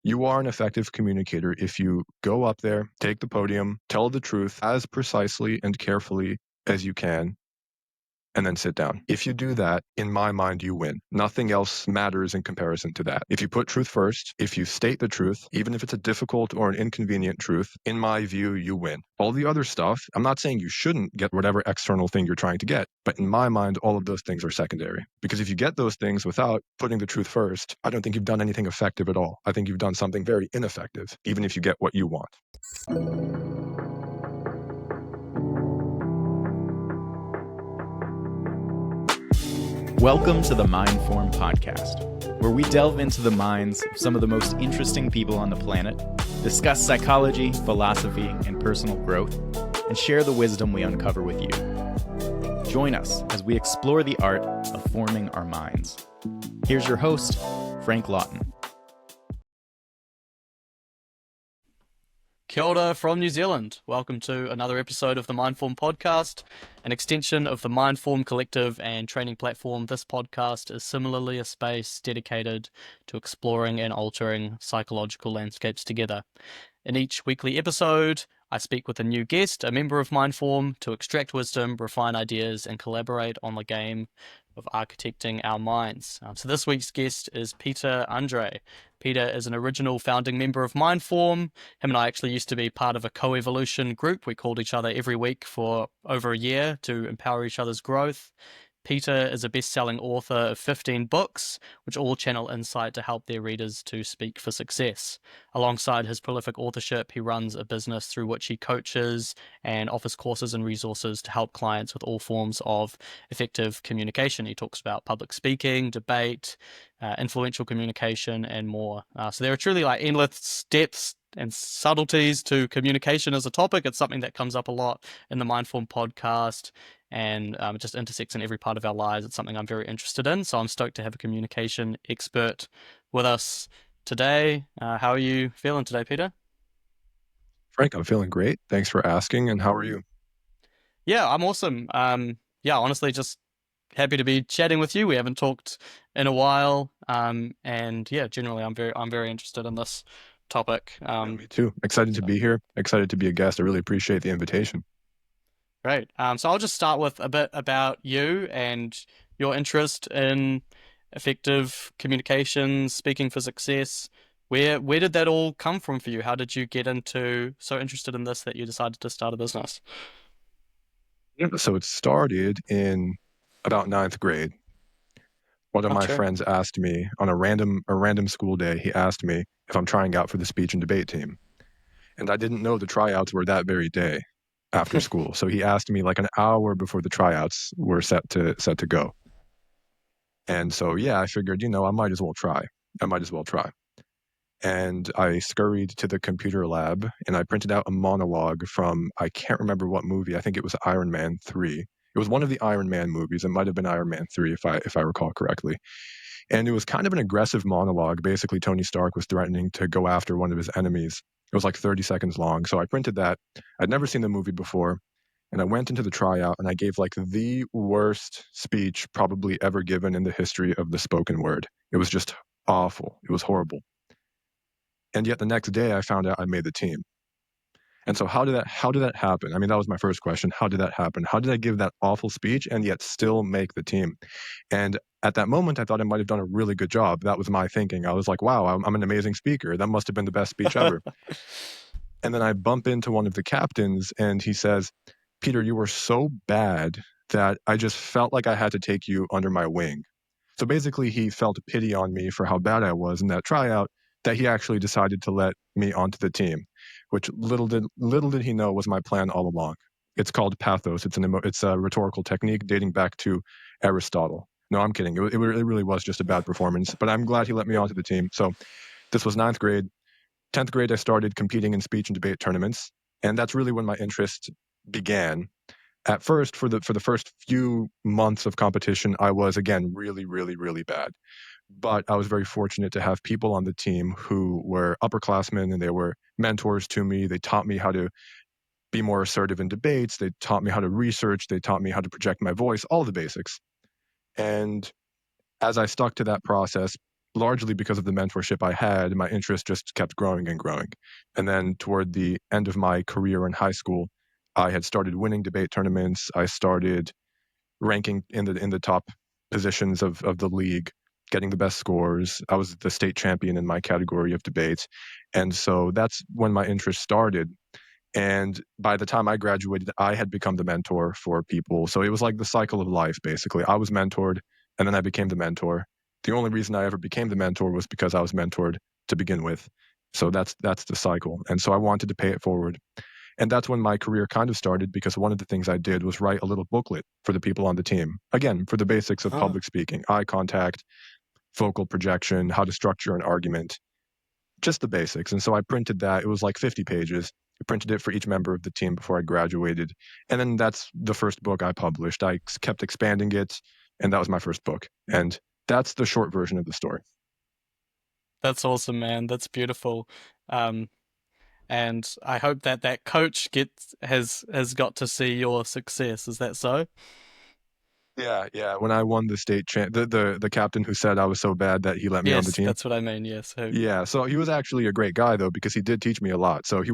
You are an effective communicator if you go up there, take the podium, tell the truth as precisely and carefully as you can, and then sit down. If you do that, in my mind, you win. Nothing else matters in comparison to that. If you put truth first, if you state the truth, even if it's a difficult or an inconvenient truth, in my view, you win. All the other stuff, I'm not saying you shouldn't get whatever external thing you're trying to get, but in my mind, all of those things are secondary. Because if you get those things without putting the truth first, I don't think you've done anything effective at all. I think you've done something very ineffective, even if you get what you want. Welcome to the Mindform Podcast, where we delve into the minds of some of the most interesting people on the planet, discuss psychology, philosophy, and personal growth, and share the wisdom we uncover with you. Join us as we explore the art of forming our minds. Here's your host, Frank Lawton. Kia ora from New Zealand. Welcome to another episode of the Mindform Podcast, an extension of the Mindform collective and training platform. This podcast is similarly a space dedicated to exploring and altering psychological landscapes together. In each weekly episode, I speak with a new guest, a member of Mindform, to extract wisdom, refine ideas, and collaborate on the game of architecting our minds. So this week's guest is Peter Andrei. Peter is an original founding member of Mindform. Him and I actually used to be part of a co-evolution group. We called each other every week for over a year to empower each other's growth. Peter is a best-selling author of 15 books, which all channel insight to help their readers to speak for success. Alongside his prolific authorship, he runs a business through which he coaches and offers courses and resources to help clients with all forms of effective communication. He talks about public speaking, debate, influential communication, and more. So there are truly like endless depths and subtleties to communication as a topic. It's something that comes up a lot in the Mindform podcast, and it just intersects in every part of our lives. It's something I'm very interested in, so I'm stoked to have a communication expert with us today. How are you feeling today, Peter? Frank, I'm feeling great. Thanks for asking. And how are you? Yeah, I'm awesome. Honestly, just happy to be chatting with you. We haven't talked in a while, and yeah, generally, I'm very interested in this topic. Me too. Excited to be here. Excited to be a guest. I really appreciate the invitation. Great. So I'll just start with a bit about you and your interest in effective communication, speaking for success. Where did that all come from for you? How did you get so interested in this that you decided to start a business? So it started in about 9th grade. One of my friends asked me on a random school day, he asked me if I'm trying out for the speech and debate team. And I didn't know the tryouts were that very day after school. So he asked me like an hour before the tryouts were set to go. And so, yeah, I figured, I might as well try. And I scurried to the computer lab and I printed out a monologue from, I can't remember what movie. I think it was Iron Man 3. It was one of the Iron Man movies. It might have been Iron Man 3 if I recall correctly. And it was kind of an aggressive monologue. Basically, Tony Stark was threatening to go after one of his enemies. It was like 30 seconds long. So I printed that. I'd never seen the movie before. And I went into the tryout and I gave like the worst speech probably ever given in the history of the spoken word. It was just awful. It was horrible. And yet the next day I found out I made the team. And so how did that happen? I mean, that was my first question. How did that happen? How did I give that awful speech and yet still make the team? And at that moment, I thought I might have done a really good job. That was my thinking. I was like, wow, I'm an amazing speaker. That must have been the best speech ever. And then I bump into one of the captains and he says, Peter, you were so bad that I just felt like I had to take you under my wing. So basically, he felt pity on me for how bad I was in that tryout, that he actually decided to let me onto the team, which little did he know was my plan all along. It's called pathos. It's a rhetorical technique dating back to Aristotle. No, I'm kidding. It really was just a bad performance, but I'm glad he let me onto the team. So this was 9th grade. 10th grade, I started competing in speech and debate tournaments, and that's really when my interest began. At first, for the first few months of competition, I was, again, really, really, really bad. But I was very fortunate to have people on the team who were upperclassmen and they were mentors to me. They taught me how to be more assertive in debates. They taught me how to research. They taught me how to project my voice, all the basics. And as I stuck to that process, largely because of the mentorship I had, my interest just kept growing and growing. And then toward the end of my career in high school, I had started winning debate tournaments. I started ranking in the top positions of the league, getting the best scores. I was the state champion in my category of debate. And so that's when my interest started. And by the time I graduated, I had become the mentor for people. So it was like the cycle of life, basically. I was mentored, and then I became the mentor. The only reason I ever became the mentor was because I was mentored to begin with. So that's the cycle. And so I wanted to pay it forward. And that's when my career kind of started, because one of the things I did was write a little booklet for the people on the team. Again, for the basics of Huh. public speaking, eye contact, focal projection, how to structure an argument, just the basics. And so I printed that. It was like 50 pages. I printed it for each member of the team before I graduated. And then that's the first book I published. I kept expanding it, and that was my first book. And that's the short version of the story. That's awesome, man. That's beautiful. Um, and I hope that that coach has got to see your success. Is that so? Yeah, yeah. When I won the state the captain who said I was so bad that he let me on the Yes, team. that's what I mean. Yes. Who? Yeah, so he was actually a great guy though, because he did teach me a lot. So he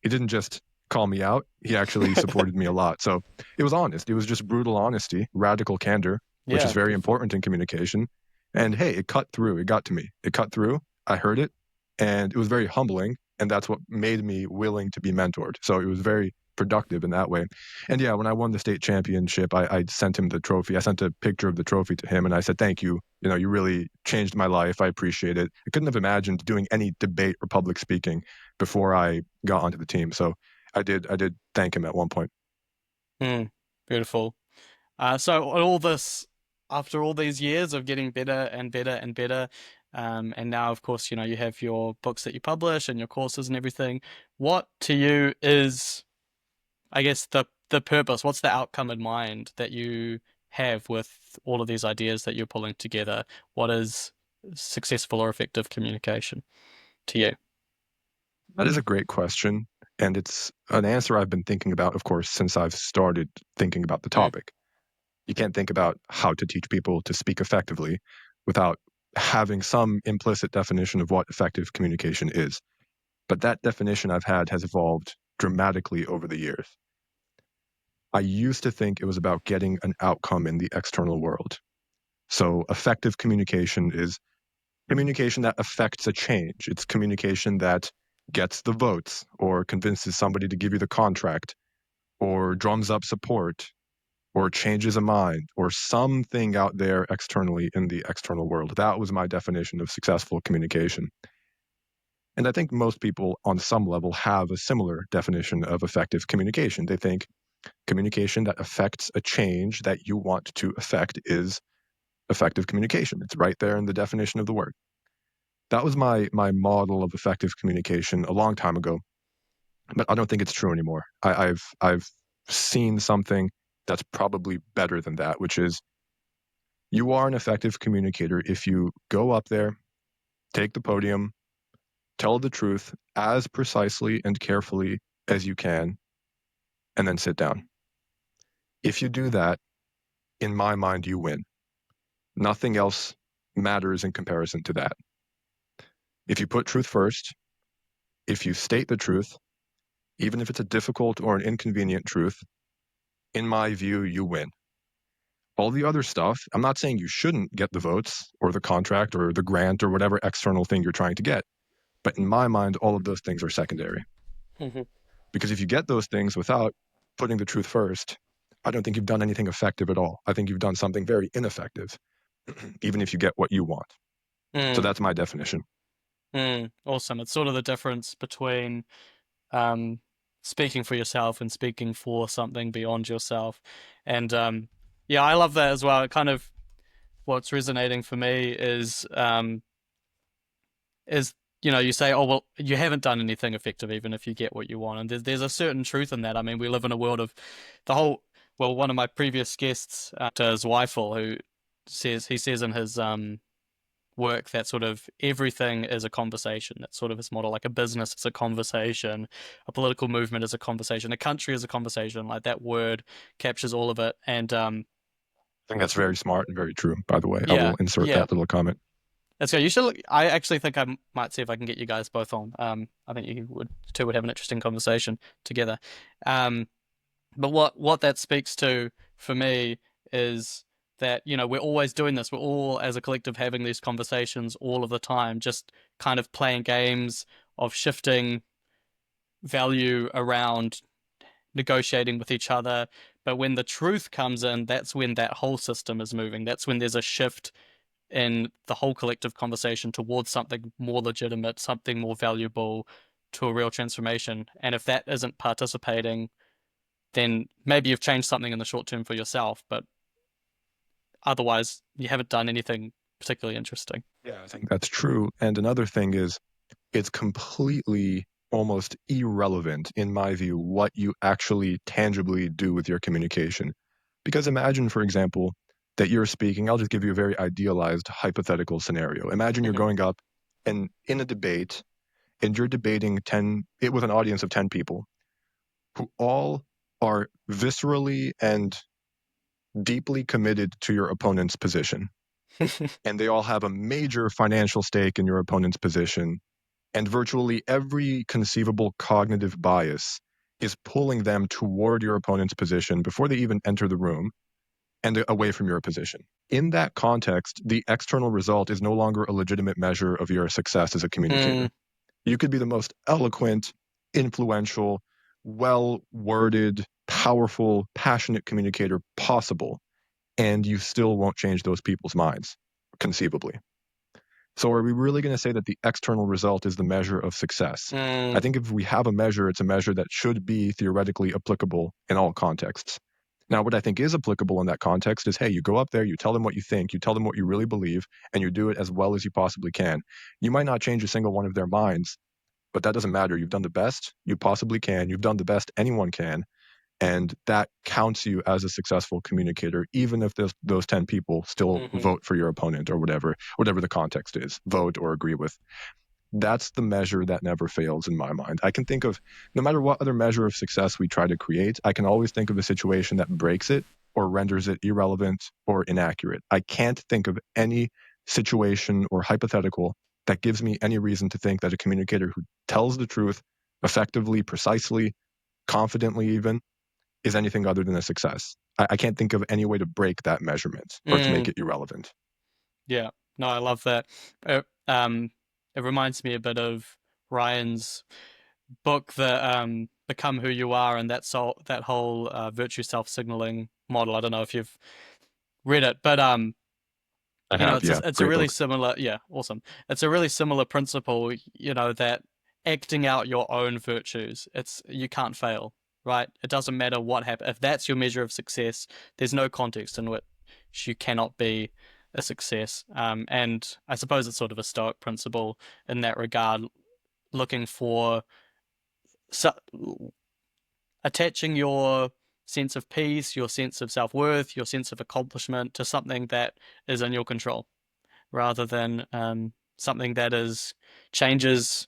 didn't just call me out. He actually supported me a lot. So it was honest. It was just brutal honesty, radical candor, which is Yeah, very definitely. important in communication. And hey, it cut through. It got to me. It cut through. I heard it, and it was very humbling, and that's what made me willing to be mentored. So it was very productive in that way. And yeah, when I won the state championship, I sent him the trophy. I sent a picture of the trophy to him, and I said, "Thank you. You know, you really changed my life. I appreciate it." I couldn't have imagined doing any debate or public speaking before I got onto the team. So I did thank him at one point. Hmm. Beautiful. So all this, after all these years of getting better and better and better, and now of course, you know, you have your books that you publish and your courses and everything. What to you is, I guess, the purpose? What's the outcome in mind that you have with all of these ideas that you're pulling together? What is successful or effective communication to you? That is a great question. And it's an answer I've been thinking about, of course, since I've started thinking about the Mm, topic. You can't think about how to teach people to speak effectively without having some implicit definition of what effective communication is. But that definition I've had has evolved dramatically over the years. I used to think it was about getting an outcome in the external world. So effective communication is communication that affects a change. It's communication that gets the votes or convinces somebody to give you the contract or drums up support or changes a mind or something out there externally in the external world. That was my definition of successful communication. And I think most people on some level have a similar definition of effective communication. They think communication that affects a change that you want to affect is effective communication. It's right there in the definition of the word. That was my model of effective communication a long time ago, but I don't think it's true anymore. I've seen something that's probably better than that, which is you are an effective communicator if you go up there, take the podium, tell the truth as precisely and carefully as you can, and then sit down. If you do that, in my mind, you win. Nothing else matters in comparison to that. If you put truth first, if you state the truth, even if it's a difficult or an inconvenient truth, in my view, you win. All the other stuff, I'm not saying you shouldn't get the votes or the contract or the grant or whatever external thing you're trying to get. But in my mind, all of those things are secondary. mhm. Because if you get those things without putting the truth first, I don't think you've done anything effective at all. I think you've done something very ineffective, even if you get what you want. So Mm, that's my definition. awesome. It's sort of the difference between um, speaking for yourself and speaking for something beyond yourself. And yeah, I love that as well. It kind of what's resonating for me is you know, you say, oh well, you haven't done anything effective even if you get what you want, and there's a certain truth in that. I mean, we live in a world of the whole. Well, one of my previous guests, is Weifel, who says in his work that sort of everything is a conversation. That's sort of his model. Like a business is a conversation, a political movement is a conversation, a country is a conversation. Like that word captures all of it. And I think that's very smart and very true, by the way. I yeah, will insert yeah, that little comment. Let's go. You should look, I actually think I might see if I can get you guys both on. I think you would have an interesting conversation together. Um, but what that speaks to for me is that, we're always doing this. We're all as a collective having these conversations all of the time, just kind of playing games of shifting value around negotiating with each other. But when the truth comes in, that's when that whole system is moving. That's when there's a shift in the whole collective conversation towards something more legitimate, something more valuable, to a real transformation. And if that isn't participating, then maybe you've changed something in the short term for yourself, but otherwise you haven't done anything particularly interesting. Yeah, I think that's true. And another thing is, it's completely almost irrelevant, in my view, what you actually tangibly do with your communication. Because imagine, for example, that you're speaking. I'll just give you a very idealized hypothetical scenario. Imagine you're Hmm. going up and in a debate, and you're debating with an audience of 10 people who all are viscerally and deeply committed to your opponent's position. And they all have a major financial stake in your opponent's position. And virtually every conceivable cognitive bias is pulling them toward your opponent's position before they even enter the room and away from your position. In that context, the external result is no longer a legitimate measure of your success as a communicator. You could be the most eloquent, influential, well-worded, powerful, passionate communicator possible, and you still won't change those people's minds, conceivably. So are we really going to say that the external result is the measure of success? I think if we have a measure, it's a measure that should be theoretically applicable in all contexts. Now, what I think is applicable in that context is, hey, you go up there, you tell them what you think, you tell them what you really believe, and you do it as well as you possibly can. You might not change a single one of their minds, but that doesn't matter. You've done the best you possibly can. You've done the best anyone can. And that counts you as a successful communicator, even if those 10 people still Mm-hmm. vote for your opponent or whatever the context is, vote or agree with. That's the measure that never fails in my mind. I can think of, no matter what other measure of success we try to create, I can always think of a situation that breaks it or renders it irrelevant or inaccurate. I can't think of any situation or hypothetical that gives me any reason to think that a communicator who tells the truth effectively, precisely, confidently even, is anything other than a success. I can't think of any way to break that measurement or to make it irrelevant. Yeah, no, I love that. It reminds me a bit of Ryan's book, the Become Who You Are, and that whole virtue self-signaling model. I don't know if you've read it, but I have, yeah. it's a Great really book. similar, yeah, awesome. It's a really similar principle, that acting out your own virtues, you can't fail, right? It doesn't matter what happens. If that's your measure of success, there's no context in which you cannot be a success. And I suppose it's sort of a Stoic principle in that regard, looking for so, attaching your sense of peace, your sense of self-worth, your sense of accomplishment to something that is in your control, rather than something that changes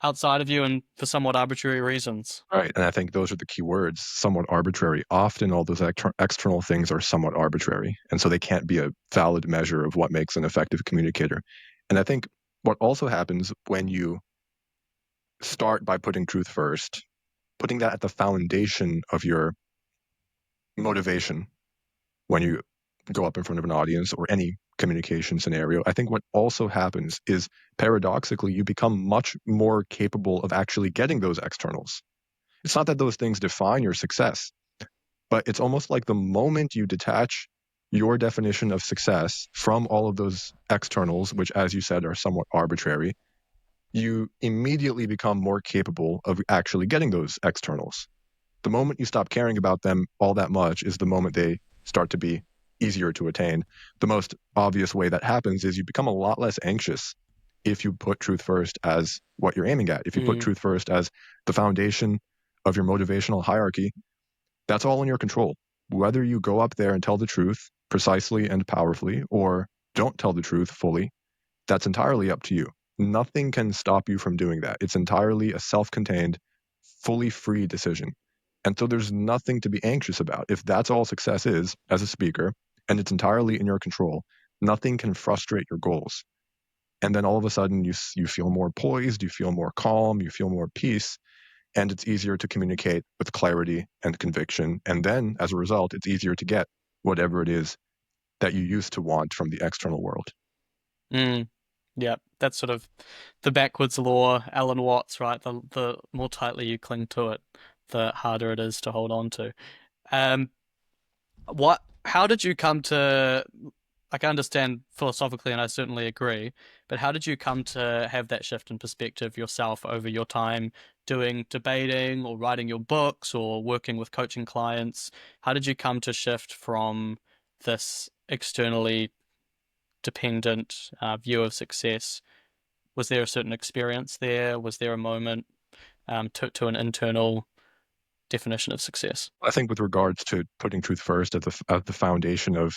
outside of you and for somewhat arbitrary reasons. Right. And I think those are the key words, somewhat arbitrary. Often all those external things are somewhat arbitrary. And so they can't be a valid measure of what makes an effective communicator. And I think what also happens when you start by putting truth first, putting that at the foundation of your motivation when you go up in front of an audience or any communication scenario, I think what also happens is, paradoxically, you become much more capable of actually getting those externals. It's not that those things define your success, but it's almost like the moment you detach your definition of success from all of those externals, which, as you said, are somewhat arbitrary, you immediately become more capable of actually getting those externals. The moment you stop caring about them all that much is the moment they start to be easier to attain. The most obvious way that happens is you become a lot less anxious if you put truth first as what you're aiming at. If you put truth first as the foundation of your motivational hierarchy, that's all in your control. Whether you go up there and tell the truth precisely and powerfully or don't tell the truth fully, that's entirely up to you. Nothing can stop you from doing that. It's entirely a self-contained, fully free decision. And so there's nothing to be anxious about. If that's all success is as a speaker, and it's entirely in your control, Nothing can frustrate your goals. And then all of a sudden you feel more poised, you feel more calm, you feel more peace, and it's easier to communicate with clarity and conviction. And then as a result, it's easier to get whatever it is that you used to want from the external world. Mm. Yeah, that's sort of the backwards law, Alan Watts, right? The more tightly you cling to it, the harder it is to hold on to. Um, how did you come to, like, I understand philosophically, and I certainly agree, but how did you come to have that shift in perspective yourself over your time doing debating or writing your books or working with coaching clients? How did you come to shift from this externally dependent view of success? Was there a certain experience there? Was there a moment to an internal definition of success? I think with regards to putting truth first at the foundation of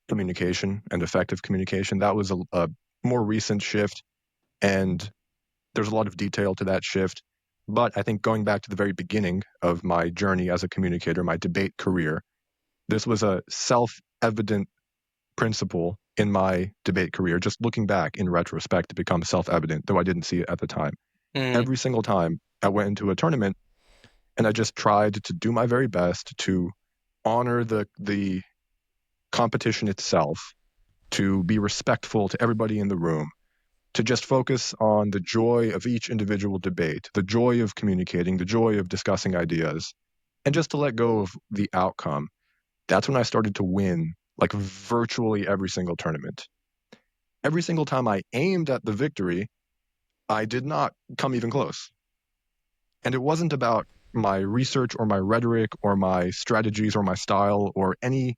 communication and effective communication, that was a more recent shift, and there's a lot of detail to that shift. But I think going back to the very beginning of my journey as a communicator, my debate career, this was a self-evident principle in my debate career, just looking back in retrospect, to become self-evident, though I didn't see it at the time. Mm, Every single time I went into a tournament, and I just tried to do my very best to honor the competition itself, to be respectful to everybody in the room, to just focus on the joy of each individual debate, the joy of communicating, the joy of discussing ideas, and just to let go of the outcome. That's when I started to win, like, virtually every single tournament. Every single time I aimed at the victory, I did not come even close. And it wasn't about my research or my rhetoric or my strategies or my style or any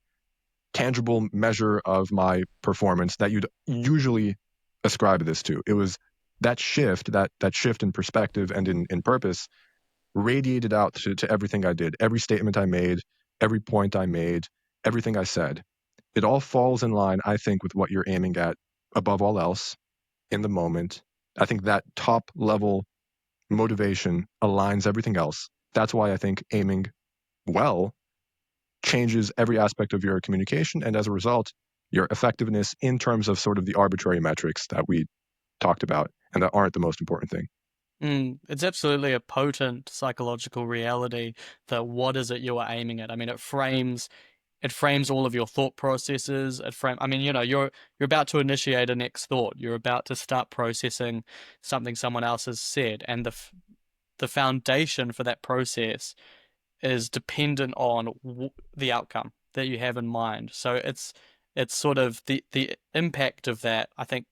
tangible measure of my performance that you'd usually ascribe this to. It was that shift, that shift in perspective and in purpose radiated out to everything I did, every statement I made, every point I made, everything I said. It all falls in line, I think, with what you're aiming at above all else in the moment. I think that top level motivation aligns everything else. That's why I think aiming well changes every aspect of your communication, and as a result, your effectiveness in terms of sort of the arbitrary metrics that we talked about and that aren't the most important thing. it's absolutely a potent psychological reality that what is it you are aiming at? I mean, it frames all of your thought processes. I mean, you're about to initiate a next thought. You're about to start processing something someone else has said, and the foundation for that process is dependent on the outcome that you have in mind. So it's sort of the impact of that, I think,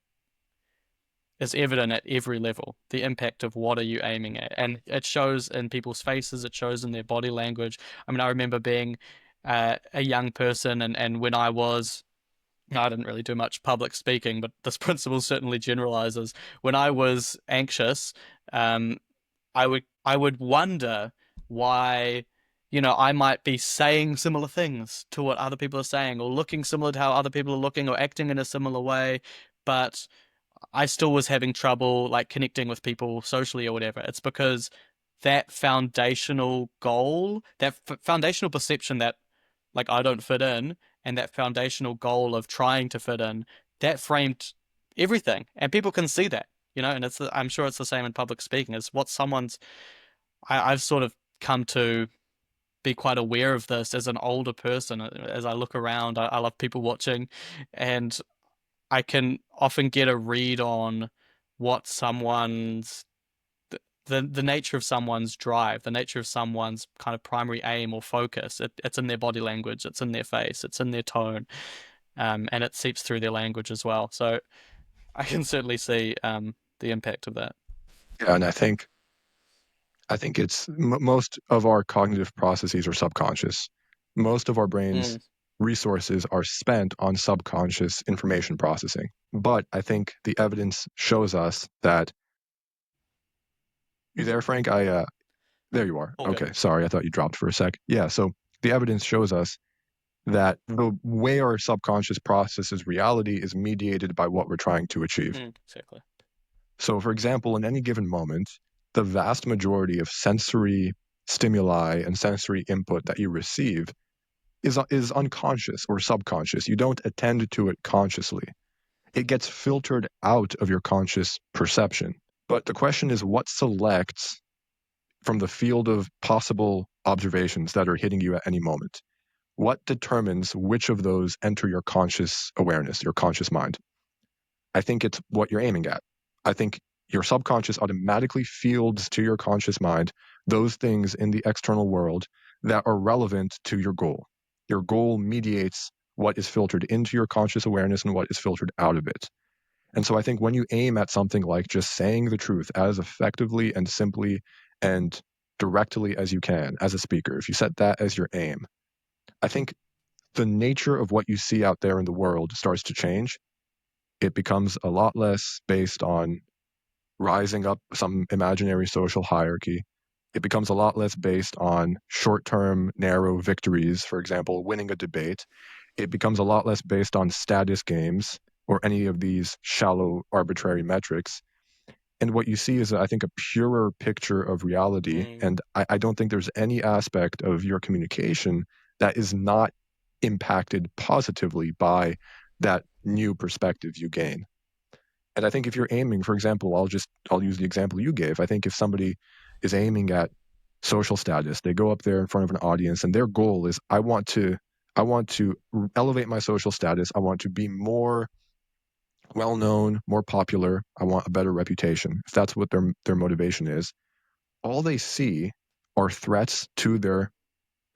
is evident at every level. The impact of what are you aiming at, and it shows in people's faces. It shows in their body language. I mean, I remember being a young person, and when I didn't really do much public speaking, but this principle certainly generalizes. When I was anxious, um, I would wonder why, I might be saying similar things to what other people are saying, or looking similar to how other people are looking, or acting in a similar way, but I still was having trouble like connecting with people socially or whatever. It's because that foundational goal, that foundational perception that like I don't fit in, and that foundational goal of trying to fit in, that framed everything, and people can see that, and I'm sure it's the same in public speaking. It's what I've sort of come to be quite aware of this as an older person. As I look around, I love people watching, and I can often get a read on what someone's the nature of someone's drive, the nature of someone's kind of primary aim or focus. It's in their body language, it's in their face, it's in their tone, and it seeps through their language as well. So I can certainly see the impact of that. Yeah, and I think it's most of our cognitive processes are subconscious. Most of our brain's Mm, resources are spent on subconscious information processing. But I think the evidence shows us that. You there, Frank? There you are. all good. Okay, sorry, I thought you dropped for a sec. Yeah, so the evidence shows us that the way our subconscious processes reality is mediated by what we're trying to achieve. Exactly. So, for example, in any given moment, the vast majority of sensory stimuli and sensory input that you receive is unconscious or subconscious. You don't attend to it consciously. It gets filtered out of your conscious perception. But the question is, what selects from the field of possible observations that are hitting you at any moment? What determines which of those enter your conscious awareness, your conscious mind? I think it's what you're aiming at. I think your subconscious automatically fields to your conscious mind those things in the external world that are relevant to your goal. Your goal mediates what is filtered into your conscious awareness and what is filtered out of it. And so I think when you aim at something like just saying the truth as effectively and simply and directly as you can as a speaker, if you set that as your aim, I think the nature of what you see out there in the world starts to change. It becomes a lot less based on rising up some imaginary social hierarchy. It becomes a lot less based on short-term, narrow victories, for example, winning a debate. It becomes a lot less based on status games or any of these shallow, arbitrary metrics. And what you see is, I think, a purer picture of reality. And I don't think there's any aspect of your communication that is not impacted positively by that new perspective you gain. And I think if you're aiming, for example, I'll use the example you gave. I think if somebody is aiming at social status, they go up there in front of an audience and their goal is, I want to elevate my social status. I want to be more well-known, more popular. I want a better reputation. If that's what their motivation is, all they see are threats to their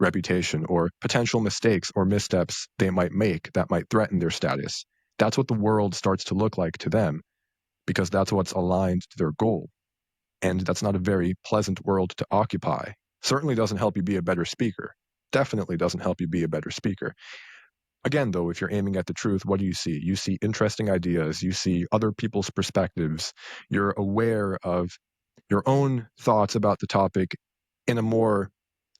reputation or potential mistakes or missteps they might make that might threaten their status. That's what the world starts to look like to them, because that's what's aligned to their goal. And that's not a very pleasant world to occupy. Certainly doesn't help you be a better speaker. Definitely doesn't help you be a better speaker. Again, though, if you're aiming at the truth, what do you see? You see interesting ideas. You see other people's perspectives. You're aware of your own thoughts about the topic in a more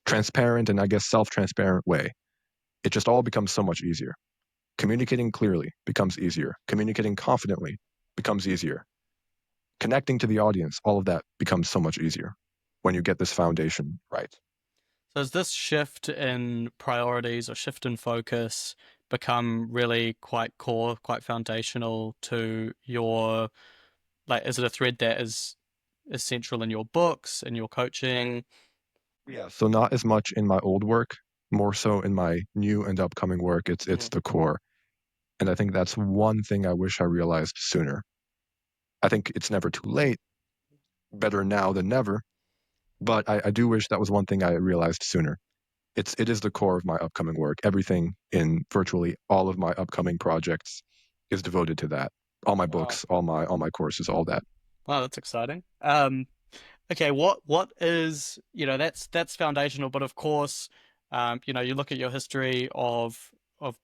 transparent and, I guess, self-transparent way. It just all becomes so much easier. Communicating clearly becomes easier. Communicating confidently becomes easier. Connecting to the audience, all of that becomes so much easier when you get this foundation right. So has this shift in priorities or shift in focus become really quite core, quite foundational to your, like, is it a thread that is central in your books, in your coaching? Yeah. So not as much in my old work, more so in my new and upcoming work. It's the core. And I think that's one thing I wish I realized sooner. I think it's never too late. Better now than never. But I do wish that was one thing I realized sooner. It is the core of my upcoming work. Everything in virtually all of my upcoming projects is devoted to that. All my books, all my courses, all that. Wow, that's exciting. Okay, what is, that's foundational, but of course, you look at your history of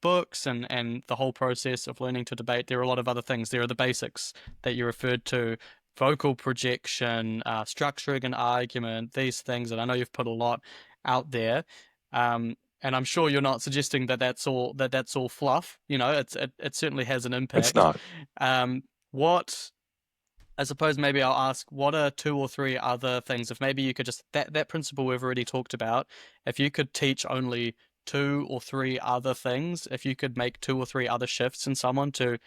books and the whole process of learning to debate. There are a lot of other things. There are the basics that you referred to, vocal projection, structuring an argument, these things, and I know you've put a lot out there. And I'm sure you're not suggesting that that's all fluff. It certainly has an It's impact. not. What I suppose maybe I'll ask, what are 2 or 3 other things, if maybe you could just, that principle we've already talked about, if you could teach only 2 or 3 other things, if you could make 2 or 3 other shifts in someone to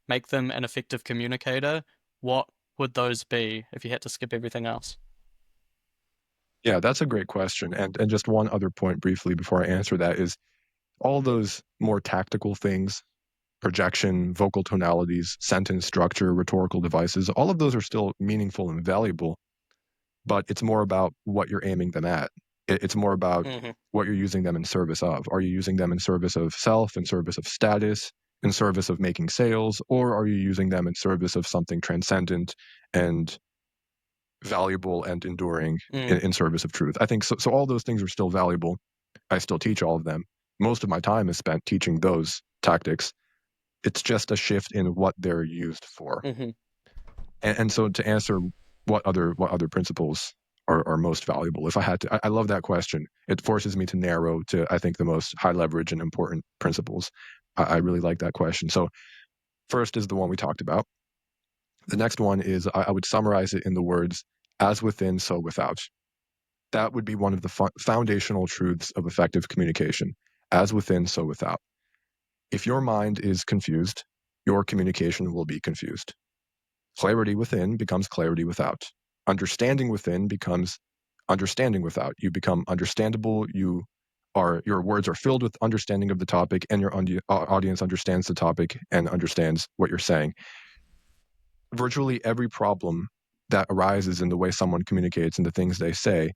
make them an effective communicator, what would those be if you had to skip everything else? Yeah, that's a great question. And just one other point briefly before I answer that is all those more tactical things, projection, vocal tonalities, sentence structure, rhetorical devices, all of those are still meaningful and valuable, but it's more about what you're aiming them at. It's more about what you're using them in service of. Are you using them in service of self, in service of status, in service of making sales, or are you using them in service of something transcendent and valuable and enduring in service of truth? I think so. So all those things are still valuable. I still teach all of them. Most of my time is spent teaching those tactics. It's just a shift in what they're used for. And so to answer what other principles are most valuable, if I had to, I love that question. It forces me to narrow to, I think, the most high leverage and important principles. I really like that question. So first is the one we talked about. The next one is, I would summarize it in the words, as within, so without. That would be one of the foundational truths of effective communication. As within, so without. If your mind is confused, your communication will be confused. Clarity within becomes clarity without. Understanding within becomes understanding without. You become understandable. Your words are filled with understanding of the topic, and your audience understands the topic and understands what you're saying. Virtually every problem that arises in the way someone communicates and the things they say,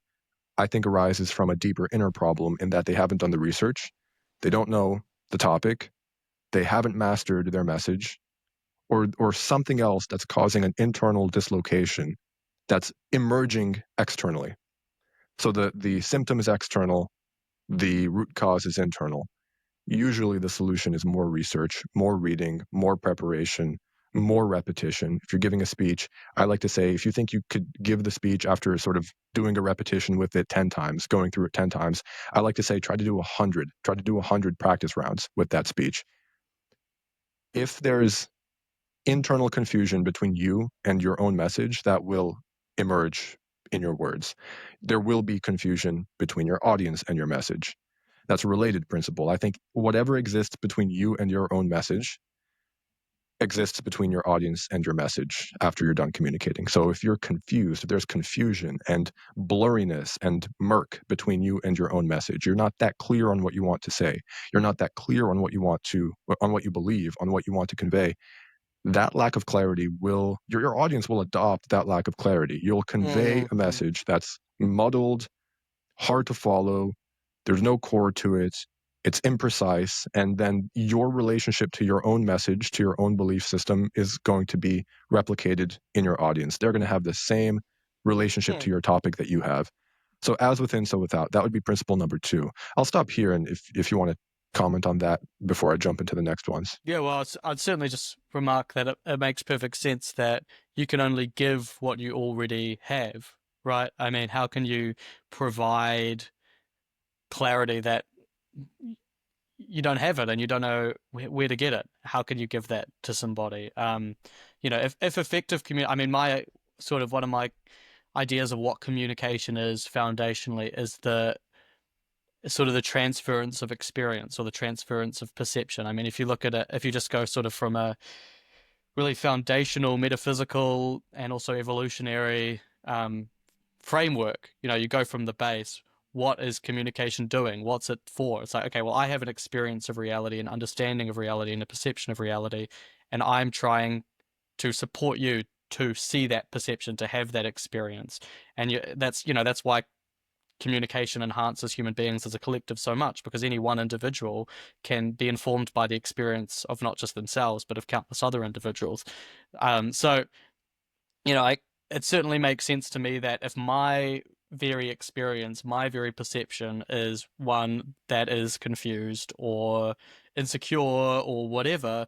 I think arises from a deeper inner problem in that they haven't done the research, they don't know the topic, they haven't mastered their message, or something else that's causing an internal dislocation that's emerging externally. So the symptom is external, the root cause is internal. Usually the solution is more research, more reading, more preparation, more repetition. If you're giving a speech, I like to say, if you think you could give the speech after sort of doing a repetition with it 10 times, going through it 10 times, I like to say, try to do 100. Try to do 100 practice rounds with that speech. If there's internal confusion between you and your own message, that will emerge in your words. There will be confusion between your audience and your message. That's a related principle. I think whatever exists between you and your own message exists between your audience and your message after you're done communicating. So if you're confused, if there's confusion and blurriness and murk between you and your own message, you're not that clear on what you want to say, you're not that clear on what you believe, on what you want to convey, that lack of clarity will, your audience will adopt that lack of clarity. You'll convey a message that's muddled, hard to follow, there's no core to it, it's imprecise, and then your relationship to your own message, to your own belief system is going to be replicated in your audience. They're going to have the same relationship to your topic that you have. So as within, so without, that would be principle number 2. I'll stop here, and if you want to comment on that before I jump into the next ones. Yeah, well, I'd certainly just remark that it makes perfect sense that you can only give what you already have, right? I mean, how can you provide clarity that you don't have it and you don't know where to get it? How can you give that to somebody? If effective I mean, one of my ideas of what communication is foundationally is the sort of the transference of experience or the transference of perception. I mean, if you look at it, if you just go sort of from a really foundational, metaphysical, and also evolutionary framework, you go from the base. What is communication doing? What's it for? It's like, okay, well, I have an experience of reality, an understanding of reality, and a perception of reality, and I'm trying to support you to see that perception, to have that experience. And that's why communication enhances human beings as a collective so much, because any one individual can be informed by the experience of not just themselves, but of countless other individuals. It certainly makes sense to me that if my very experience, my very perception is one that is confused or insecure or whatever,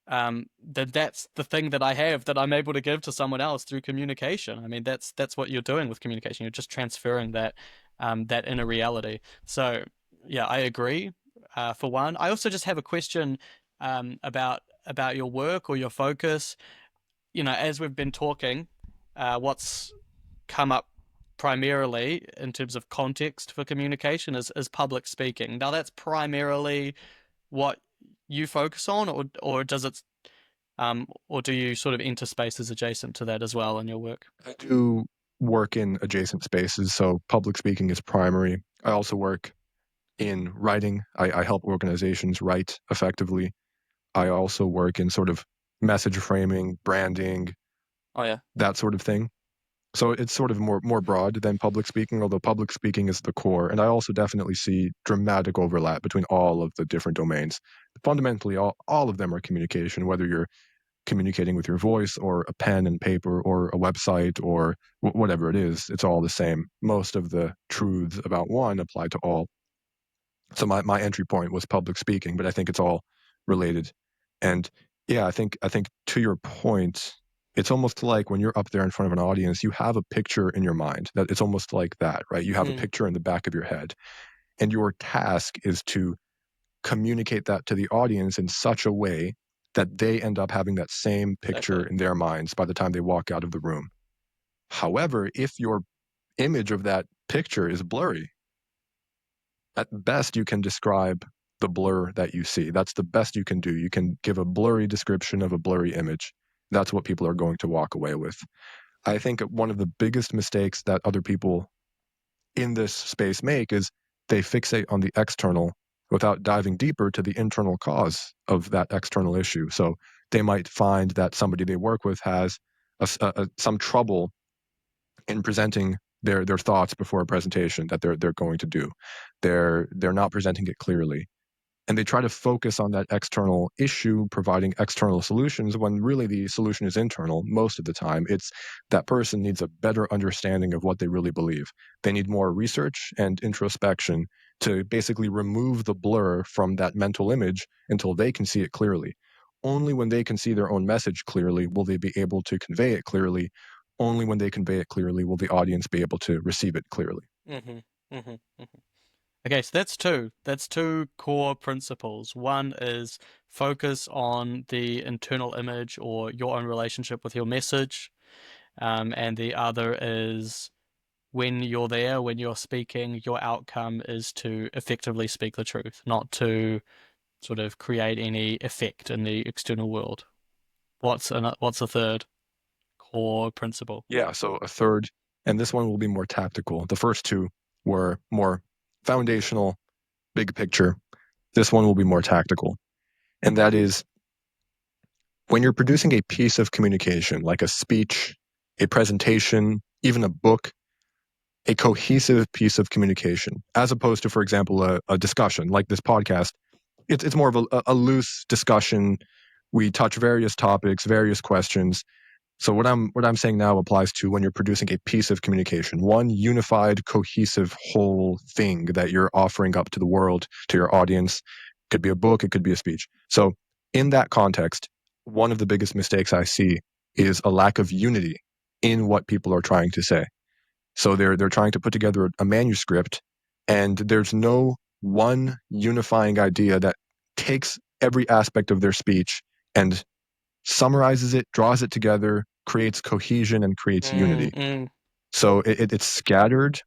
then that's the thing that I have that I'm able to give to someone else through communication. I mean, that's what you're doing with communication. You're just transferring that inner reality. So yeah, I agree. For one, I also just have a question about your work or your focus. As we've been talking, what's come up primarily in terms of context for communication is public speaking. Now, that's primarily what you focus on, or does it, or do you sort of enter spaces adjacent to that as well in your work? I do work in adjacent spaces, so public speaking is primary. I also work in writing. I help organizations write effectively. I also work in sort of message framing, branding, Oh yeah, that sort of thing. So it's sort of more broad than public speaking, although public speaking is the core. And I also definitely see dramatic overlap between all of the different domains. Fundamentally, all of them are communication, whether you're communicating with your voice or a pen and paper or a website or whatever it is, it's all the same. Most of the truths about one apply to all. So my entry point was public speaking, but I think it's all related. And yeah, I think to your point, it's almost like when you're up there in front of an audience, you have a picture in your mind. That it's almost like that, right? You have a picture in the back of your head, and your task is to communicate that to the audience in such a way that they end up having that same picture in their minds by the time they walk out of the room. However, if your image of that picture is blurry, At best, you can describe the blur that you see. That's the best you can do. You can give a blurry description of a blurry image. That's what people are going to walk away with. I think one of the biggest mistakes that other people in this space make is they fixate on the external without diving deeper to the internal cause of that external issue. So they might find that somebody they work with has some trouble in presenting their thoughts before a presentation that they're going to do. They're not presenting it clearly. And they try to focus on that external issue, providing external solutions, when really the solution is internal most of the time. It's that person needs a better understanding of what they really believe. They need more research and introspection to basically remove the blur from that mental image until they can see it clearly. Only when they can see their own message clearly will they be able to convey it clearly. Only when they convey it clearly will the audience be able to receive it clearly. Mm-hmm. Mm-hmm. Mm-hmm. Okay, so that's two. That's two core principles. One is focus on the internal image or your own relationship with your message. And the other is when you're there, when you're speaking, your outcome is to effectively speak the truth, not to sort of create any effect in the external world. What's a third core principle? Yeah, so a third, and this one will be more tactical. The first two were more foundational, big picture. This one will be more tactical. And that is when you're producing a piece of communication, like a speech, a presentation, even a book, a cohesive piece of communication, as opposed to, for example, a discussion like this podcast. It's more of a loose discussion. We touch various topics, various questions. So what I'm saying now applies to when you're producing a piece of communication, one unified, cohesive whole thing that you're offering up to the world, to your audience. It could be a book, it could be a speech. So in that context, one of the biggest mistakes I see is a lack of unity in what people are trying to say. So they're trying to put together a manuscript, and there's no one unifying idea that takes every aspect of their speech and summarizes it, draws it together, creates cohesion, and creates unity. Mm-hmm. So it's scattered.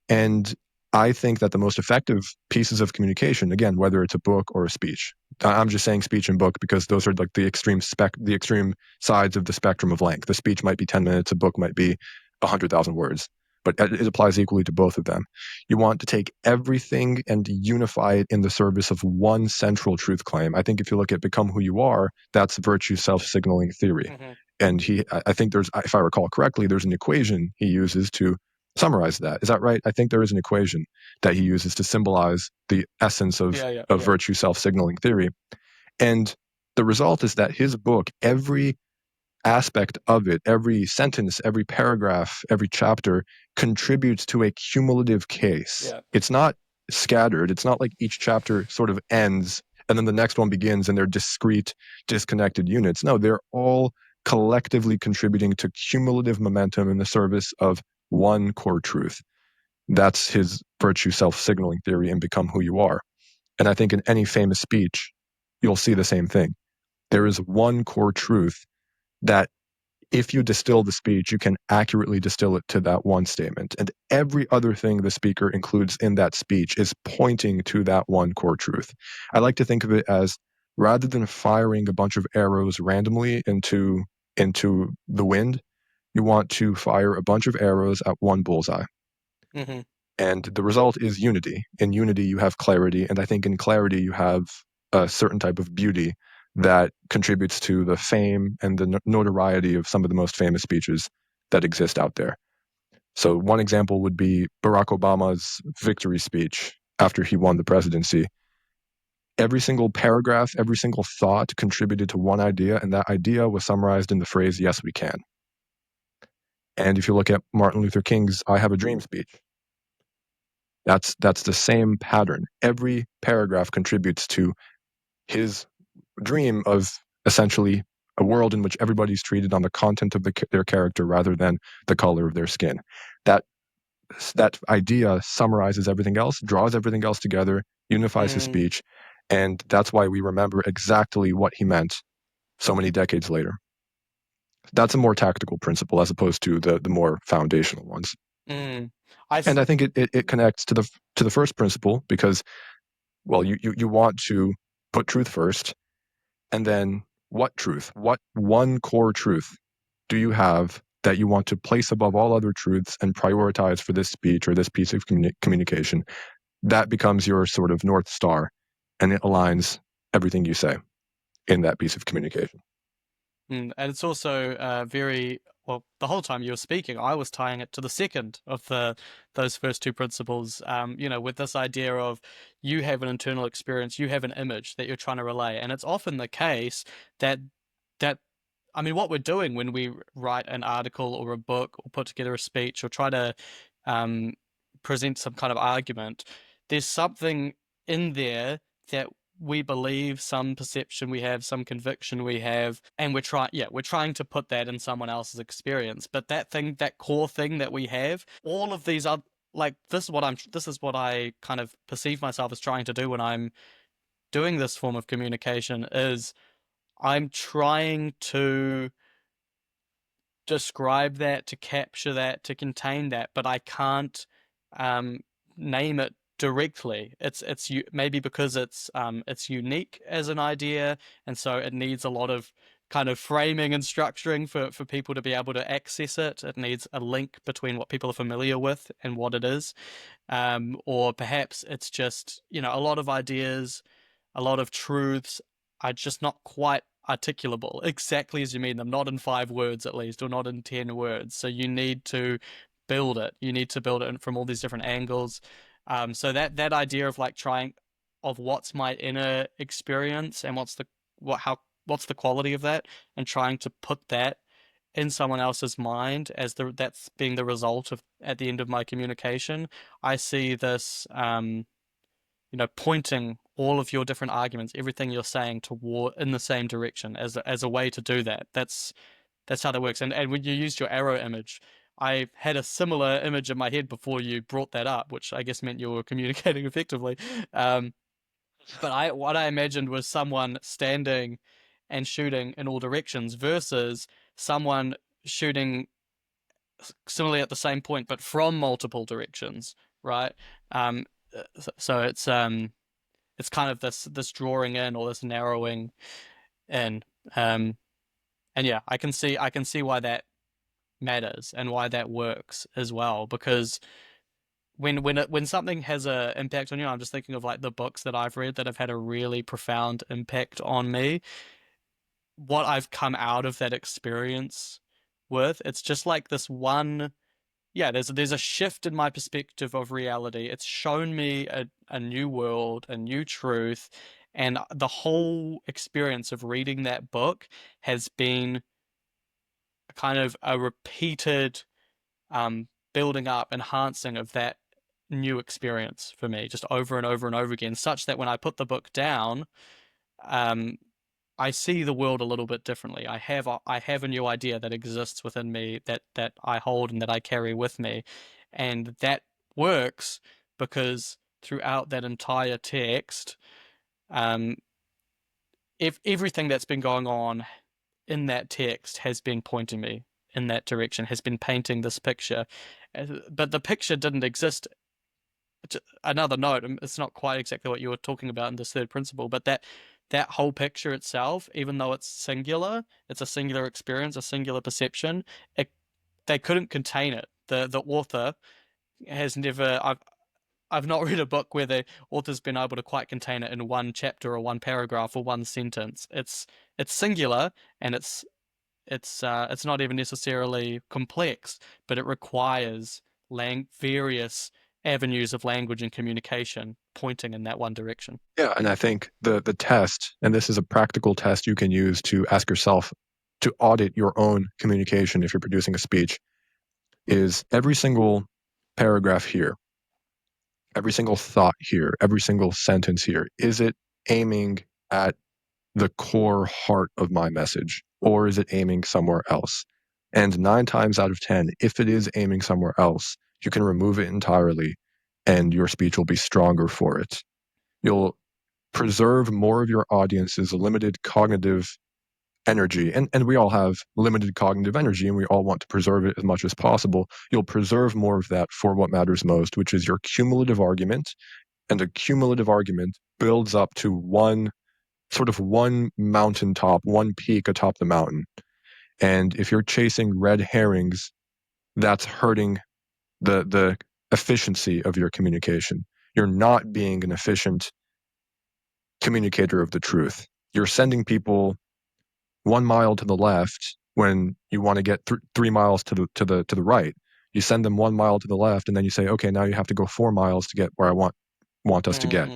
And I think that the most effective pieces of communication, again, whether it's a book or a speech, I'm just saying speech and book because those are like the extreme sides of the spectrum of length. The speech might be 10 minutes, a book might be 100,000 words, but it applies equally to both of them. You want to take everything and unify it in the service of one central truth claim. I think if you look at Become Who You Are, that's virtue self-signaling theory. Mm-hmm. And I think there's, if I recall correctly, there's an equation he uses to summarize that. Is that right? I think there is an equation that he uses to symbolize the essence of virtue self-signaling theory. And the result is that his book, every aspect of it, every sentence, every paragraph, every chapter contributes to a cumulative case. Yeah. It's not scattered. It's not like each chapter sort of ends and then the next one begins and they're discrete, disconnected units. No, they're all collectively contributing to cumulative momentum in the service of one core truth. That's his virtue self-signaling theory and Become Who You Are. And I think in any famous speech, you'll see the same thing. There is one core truth that if you distill the speech, you can accurately distill it to that one statement. And every other thing the speaker includes in that speech is pointing to that one core truth. I like to think of it as rather than firing a bunch of arrows randomly into the wind, you want to fire a bunch of arrows at one bullseye. Mm-hmm. And the result is unity. In unity, you have clarity. And I think in clarity, you have a certain type of beauty that contributes to the fame and the notoriety of some of the most famous speeches that exist out there. So one example would be Barack Obama's victory speech after he won the presidency. Every single paragraph, every single thought contributed to one idea, and that idea was summarized in the phrase, "Yes, we can." And if you look at Martin Luther King's I Have a Dream speech, that's the same pattern. Every paragraph contributes to his dream of essentially a world in which everybody's treated on the content of their character rather than the color of their skin. That idea summarizes everything else, draws everything else together, unifies his speech, and that's why we remember exactly what he meant so many decades later. That's a more tactical principle as opposed to the more foundational ones. Mm. And I think it connects to the first principle because, well, you want to put truth first, and then what truth? What one core truth do you have that you want to place above all other truths and prioritize for this speech or this piece of communication? That becomes your sort of North Star, and it aligns everything you say in that piece of communication. And it's also very well. The whole time you were speaking, I was tying it to the second of those first two principles. With this idea of you have an internal experience, you have an image that you're trying to relay, and it's often the case that that I mean, what we're doing when we write an article or a book or put together a speech or try to um, present some kind of argument, there's something in there that we believe, some perception we have, some conviction we have, and we're trying to put that in someone else's experience. But that thing, that core thing that we have, all of these are like this is what I kind of perceive myself as trying to do when I'm doing this form of communication is I'm trying to describe that, to capture that, to contain that, but I can't um, name it directly. It's maybe because it's unique as an idea, and so it needs a lot of kind of framing and structuring for people to be able to access it. It needs a link between what people are familiar with and what it is. Or perhaps it's just, a lot of ideas, a lot of truths are just not quite articulable exactly as you mean them, not in 5 words at least, or not in 10 words. So you need to build it. You need to build it from all these different angles. So that idea of like trying of what's my inner experience and what's the quality of that, and trying to put that in someone else's mind as that's being the result of at the end of my communication. I see this pointing all of your different arguments, everything you're saying toward in the same direction as a way to do that. That's how that works. And when you used your arrow image, I had a similar image in my head before you brought that up, which I guess meant you were communicating effectively. But what I imagined was someone standing and shooting in all directions versus someone shooting similarly at the same point, but from multiple directions, right? Um, so it's kind of this drawing in or this narrowing in, and yeah, I can see why that matters and why that works as well because when something has a impact on you, I'm just thinking of like the books that I've read that have had a really profound impact on me, what I've come out of that experience with. It's just like this one, yeah, there's a shift in my perspective of reality. It's shown me a new world, a new truth, and the whole experience of reading that book has been kind of a repeated building up, enhancing of that new experience for me, just over and over and over again, such that when I put the book down, um, I see the world a little bit differently. I have a new idea that exists within me that I hold and that I carry with me, and that works because throughout that entire text, um, if everything that's been going on in that text has been pointing me in that direction, has been painting this picture, but the picture didn't exist. Another note, it's not quite exactly what you were talking about in this third principle, but that whole picture itself, even though it's a singular experience, a singular perception, they couldn't contain it. The author has never. I've not read a book where the author's been able to quite contain it in one chapter or one paragraph or one sentence. It's singular, and it's not even necessarily complex, but it requires various avenues of language and communication pointing in that one direction. Yeah, and I think the test, and this is a practical test you can use to ask yourself to audit your own communication if you're producing a speech, is every single paragraph here, every single thought here, every single sentence here, is it aiming at the core heart of my message, or is it aiming somewhere else? And 9 times out of 10, if it is aiming somewhere else, you can remove it entirely and your speech will be stronger for it. You'll preserve more of your audience's limited cognitive energy, and we all have limited cognitive energy, and we all want to preserve it as much as possible, you'll preserve more of that for what matters most, which is your cumulative argument. And a cumulative argument builds up to one mountaintop, one peak atop the mountain. And if you're chasing red herrings, that's hurting the efficiency of your communication. You're not being an efficient communicator of the truth. You're sending people 1 mile to the left when you want to get 3 miles to the right. You send them 1 mile to the left, and then you say, okay, now you have to go 4 miles to get where I want us to get.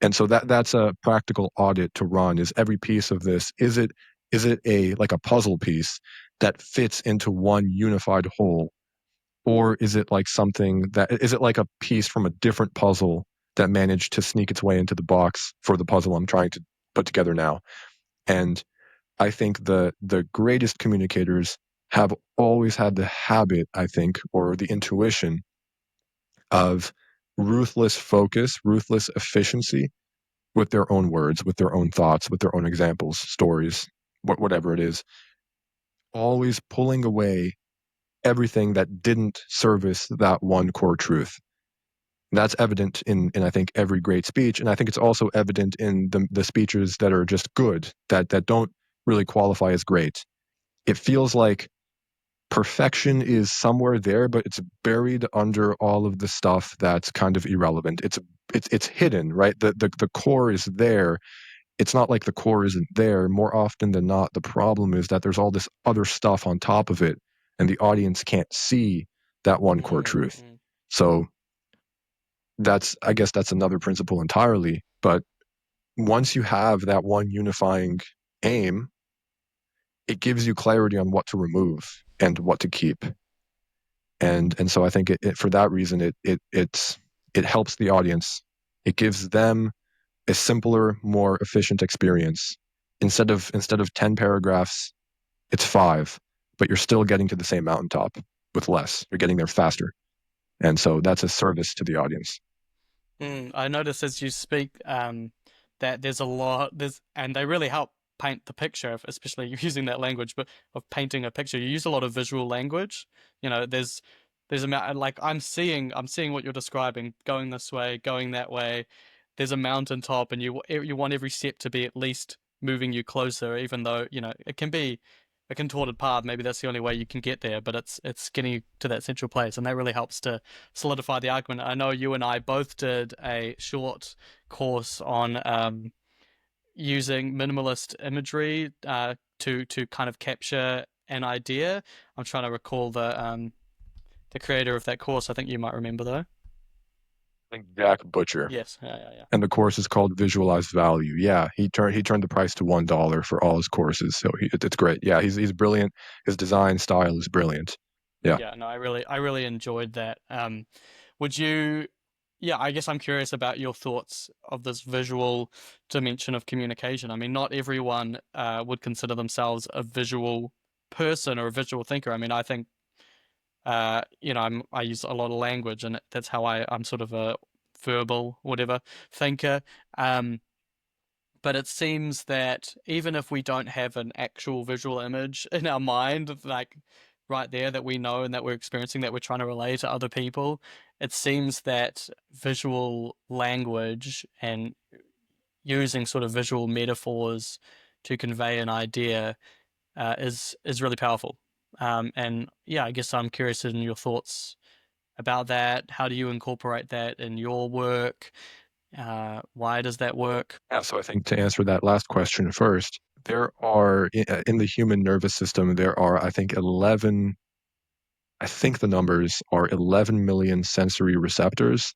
And so that's a practical audit to run. Is every piece of this, is it like a puzzle piece that fits into one unified whole, or is it like a piece from a different puzzle that managed to sneak its way into the box for the puzzle I'm trying to put together now? And I think the greatest communicators have always had the habit, I think, or the intuition of ruthless focus, ruthless efficiency with their own words, with their own thoughts, with their own examples, stories, whatever it is, always pulling away everything that didn't service that one core truth. That's evident in I think every great speech, and I think it's also evident in the speeches that are just good, that don't really qualify as great. It feels like perfection is somewhere there, but it's buried under all of the stuff that's kind of irrelevant. It's hidden, right? The core is there. It's not like the core isn't there. More often than not, the problem is that there's all this other stuff on top of it, and the audience can't see that one core truth. So I guess that's another principle entirely. But once you have that one unifying aim, it gives you clarity on what to remove and what to keep. And so I think for that reason, it helps the audience. It gives them a simpler, more efficient experience. Instead of 10 paragraphs, it's 5, but you're still getting to the same mountaintop with less. You're getting there faster. And so that's a service to the audience. I notice as you speak that there's a lot, and they really help paint the picture, especially using that language, but of painting a picture. You use a lot of visual language. There's like I'm seeing what you're describing, going this way, going that way. There's a mountaintop, and you want every step to be at least moving you closer, even though it can be a contorted path. Maybe that's the only way you can get there, but it's getting you to that central place, and that really helps to solidify the argument. I know you and I both did a short course on using minimalist imagery to kind of capture an idea. I'm trying to recall the creator of that course. I think you might remember though. I think Jack Butcher. Yes, yeah. And the course is called Visualize Value. Yeah, he turned the price to $1 for all his courses, so it's great. Yeah, he's brilliant. His design style is brilliant. Yeah. Yeah, no, I really enjoyed that. Would you? Yeah, I guess I'm curious about your thoughts of this visual dimension of communication. I mean, not everyone would consider themselves a visual person or a visual thinker. I mean, I think I use a lot of language, and that's how I'm sort of a verbal whatever thinker. But it seems that even if we don't have an actual visual image in our mind, like right there that we know and that we're experiencing, that we're trying to relay to other people, it seems that visual language and using sort of visual metaphors to convey an idea is really powerful. And yeah, I guess I'm curious in your thoughts about that. How do you incorporate that in your work? Why does that work? Yeah, so I think to answer that last question first, there are in the human nervous system, there are, I think the numbers are 11 million sensory receptors,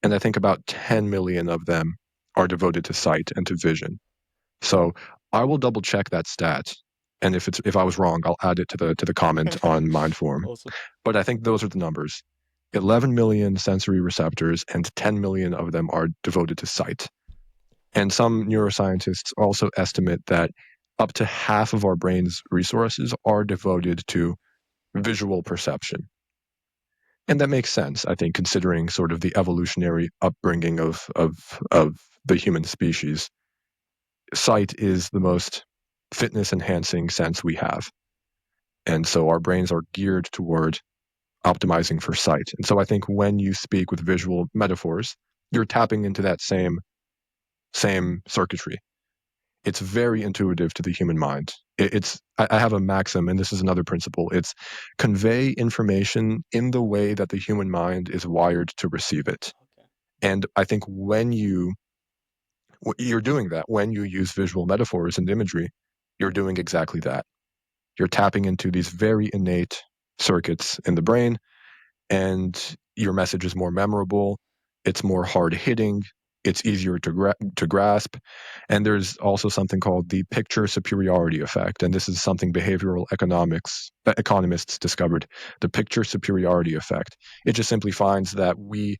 and I think about 10 million of them are devoted to sight and to vision. So I will double check that stat, and if I was wrong, I'll add it to the comment on Mindform. Awesome. But I think those are the numbers. 11 million sensory receptors, and 10 million of them are devoted to sight. And some neuroscientists also estimate that up to half of our brain's resources are devoted to visual perception. And that makes sense, I think, considering sort of the evolutionary upbringing of the human species. Sight is the most fitness enhancing sense we have. And so our brains are geared toward optimizing for sight. And so I think when you speak with visual metaphors, you're tapping into that same circuitry. It's very intuitive to the human mind. I have a maxim, and this is another principle. It's convey information in the way that the human mind is wired to receive it. Okay. And I think when you're doing that, when you use visual metaphors and imagery, you're doing exactly that. You're tapping into these very innate circuits in the brain, and your message is more memorable. It's more hard-hitting. It's easier to grasp. And there's also something called the picture superiority effect. And this is something behavioral economists discovered, the picture superiority effect. It just simply finds that we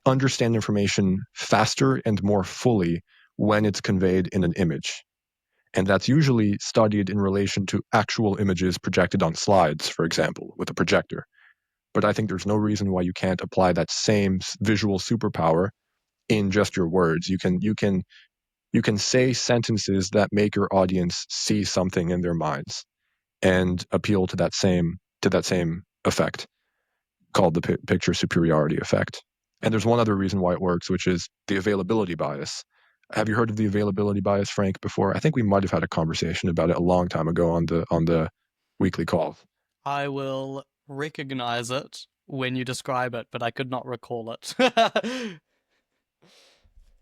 understand information faster and more fully when it's conveyed in an image. And that's usually studied in relation to actual images projected on slides, for example, with a projector. But I think there's no reason why you can't apply that same visual superpower in just your words. You can say sentences that make your audience see something in their minds and appeal to that same effect called the picture superiority effect. And there's one other reason why it works, which is the availability bias. Have you heard of the availability bias, Frank, before? I think we might have had a conversation about it a long time ago on the weekly calls. I will recognize it when you describe it, but I could not recall it.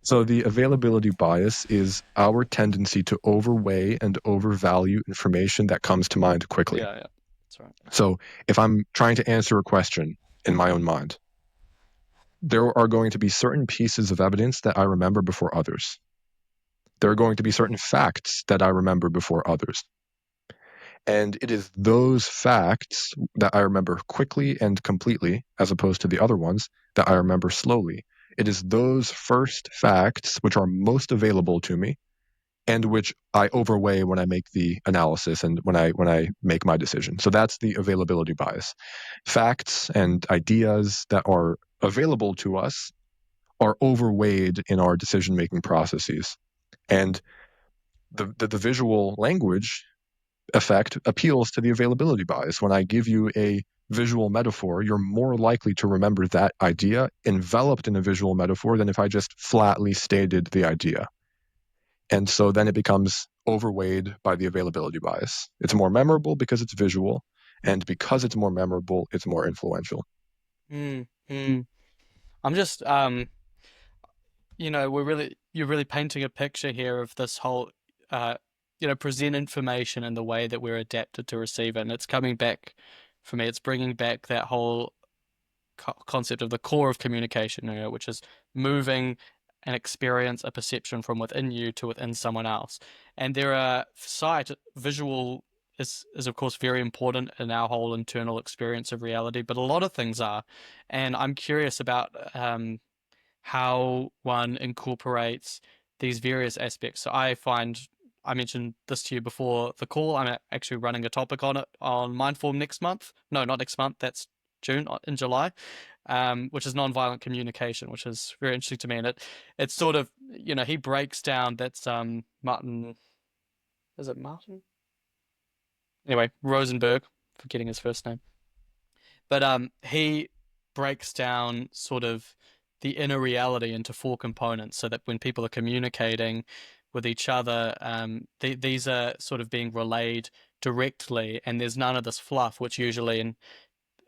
So the availability bias is our tendency to overweigh and overvalue information that comes to mind quickly. Yeah, that's right. So if I'm trying to answer a question in my own mind, there are going to be certain pieces of evidence that I remember before others. There are going to be certain facts that I remember before others. And it is those facts that I remember quickly and completely, as opposed to the other ones that I remember slowly. It is those first facts which are most available to me and which I overweigh when I make the analysis and when I make my decision. So that's the availability bias. Facts and ideas that are available to us are overweighed in our decision-making processes. And the visual language effect appeals to the availability bias. When I give you a visual metaphor, you're more likely to remember that idea enveloped in a visual metaphor than if I just flatly stated the idea. And so then it becomes overweighed by the availability bias. It's more memorable because it's visual, and because it's more memorable, it's more influential. I'm just you're really painting a picture here of this whole present information in the way that we're adapted to receive it. And it's coming back for me, it's bringing back that whole concept of the core of communication, which is moving an experience, a perception from within you to within someone else. And there are visual is of course very important in our whole internal experience of reality, but a lot of things are. And I'm curious about how one incorporates these various aspects. So I mentioned this to you before the call. I'm actually running a topic on it on Mindform next month. No, not next month. That's June, in July, which is nonviolent communication, which is very interesting to me. And it's sort of, he breaks down, that's Martin, is it Martin? Anyway, Rosenberg, forgetting his first name. But he breaks down sort of the inner reality into four components, so that when people are communicating with each other, these are sort of being relayed directly, and there's none of this fluff, which usually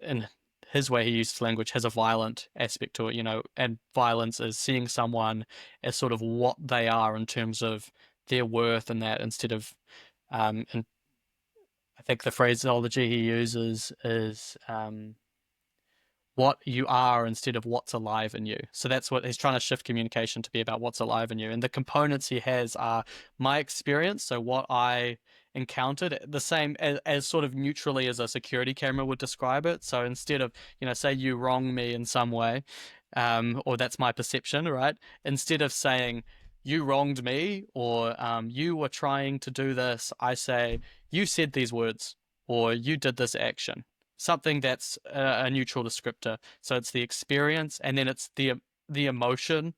in his way he uses language has a violent aspect to it, and violence is seeing someone as sort of what they are in terms of their worth and that, instead of and I think the phraseology he uses is what you are instead of what's alive in you. So that's what he's trying to shift communication to be about, what's alive in you. And the components he has are my experience, so what I encountered, the same as sort of neutrally as a security camera would describe it. So instead of, say you wrong me in some way, or that's my perception, right? Instead of saying you wronged me, or you were trying to do this, I say you said these words, or you did this action. Something that's a neutral descriptor. So it's the experience, and then it's the emotion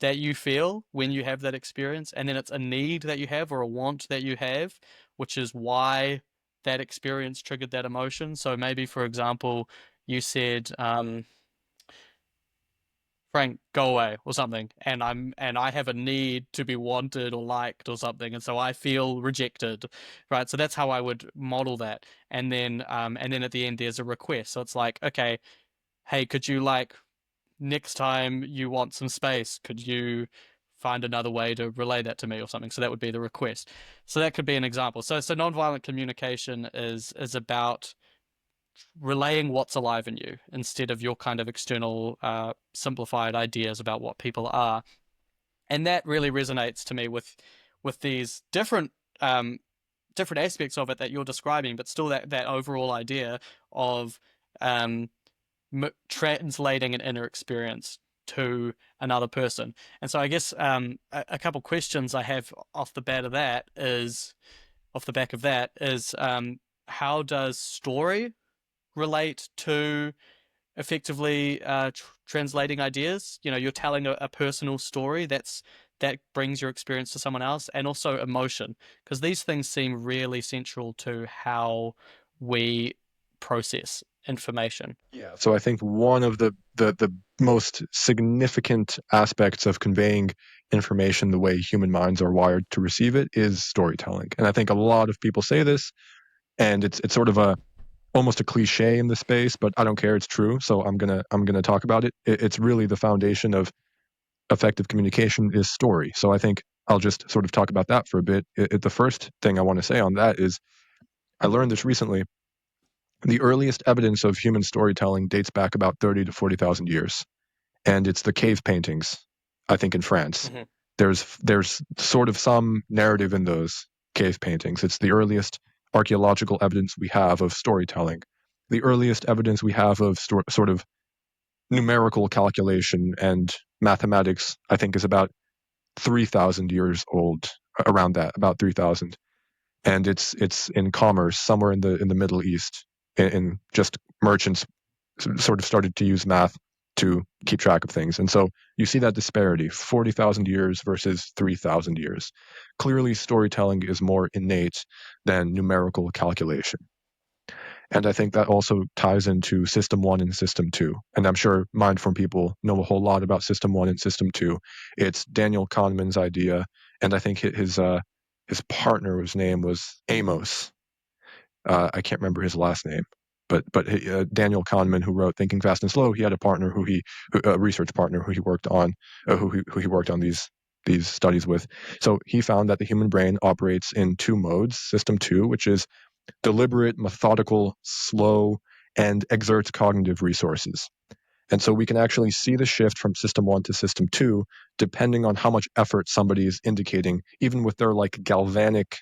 that you feel when you have that experience, and then it's a need that you have or a want that you have, which is why that experience triggered that emotion. So maybe, for example, you said, Frank, go away or something, and I have a need to be wanted or liked or something, and so I feel rejected, right? So that's how I would model that, and then at the end there's a request. So it's like, okay, hey, could you, like, next time you want some space, could you find another way to relay that to me or something? So that would be the request. So that could be an example. So nonviolent communication is about relaying what's alive in you instead of your kind of external simplified ideas about what people are. And that really resonates to me with these different aspects of it that you're describing, but still that overall idea of um, translating an inner experience to another person. And so I guess a couple questions I have off the bat of that is off the back of that is how does story relate to effectively translating ideas? You know, you're telling a personal story that brings your experience to someone else, and also emotion, because these things seem really central to how we process information. Yeah. So I think one of the most significant aspects of conveying information the way human minds are wired to receive it is storytelling. And I think a lot of people say this, and it's sort of almost a cliche in the space, but I don't care. It's true. So I'm gonna talk about it. It's really the foundation of effective communication is story. So I think I'll just sort of talk about that for a bit. The first thing I want to say on that is I learned this recently. The earliest evidence of human storytelling dates back about 30 to 40,000 years, and it's the cave paintings, I think, in France. Mm-hmm. There's sort of some narrative in those cave paintings. It's the earliest archaeological evidence we have of storytelling. The earliest evidence we have of sort of numerical calculation and mathematics, I think, is about 3,000 years old, around that, about 3,000. And it's in commerce somewhere in the Middle East, in just merchants sort of started to use math to keep track of things. And so you see that disparity, 40,000 years versus 3,000 years. Clearly, storytelling is more innate than numerical calculation. And I think that also ties into System 1 and System 2. And I'm sure Mindform people know a whole lot about System 1 and System 2. It's Daniel Kahneman's idea, and I think his partner's name was Amos. I can't remember his last name, but Daniel Kahneman, who wrote Thinking Fast and Slow, he had a partner a research partner who he worked on these studies with. So he found that the human brain operates in two modes: System 2, which is deliberate, methodical, slow, and exerts cognitive resources. And so we can actually see the shift from System 1 to System 2 depending on how much effort somebody is indicating, even with their like galvanic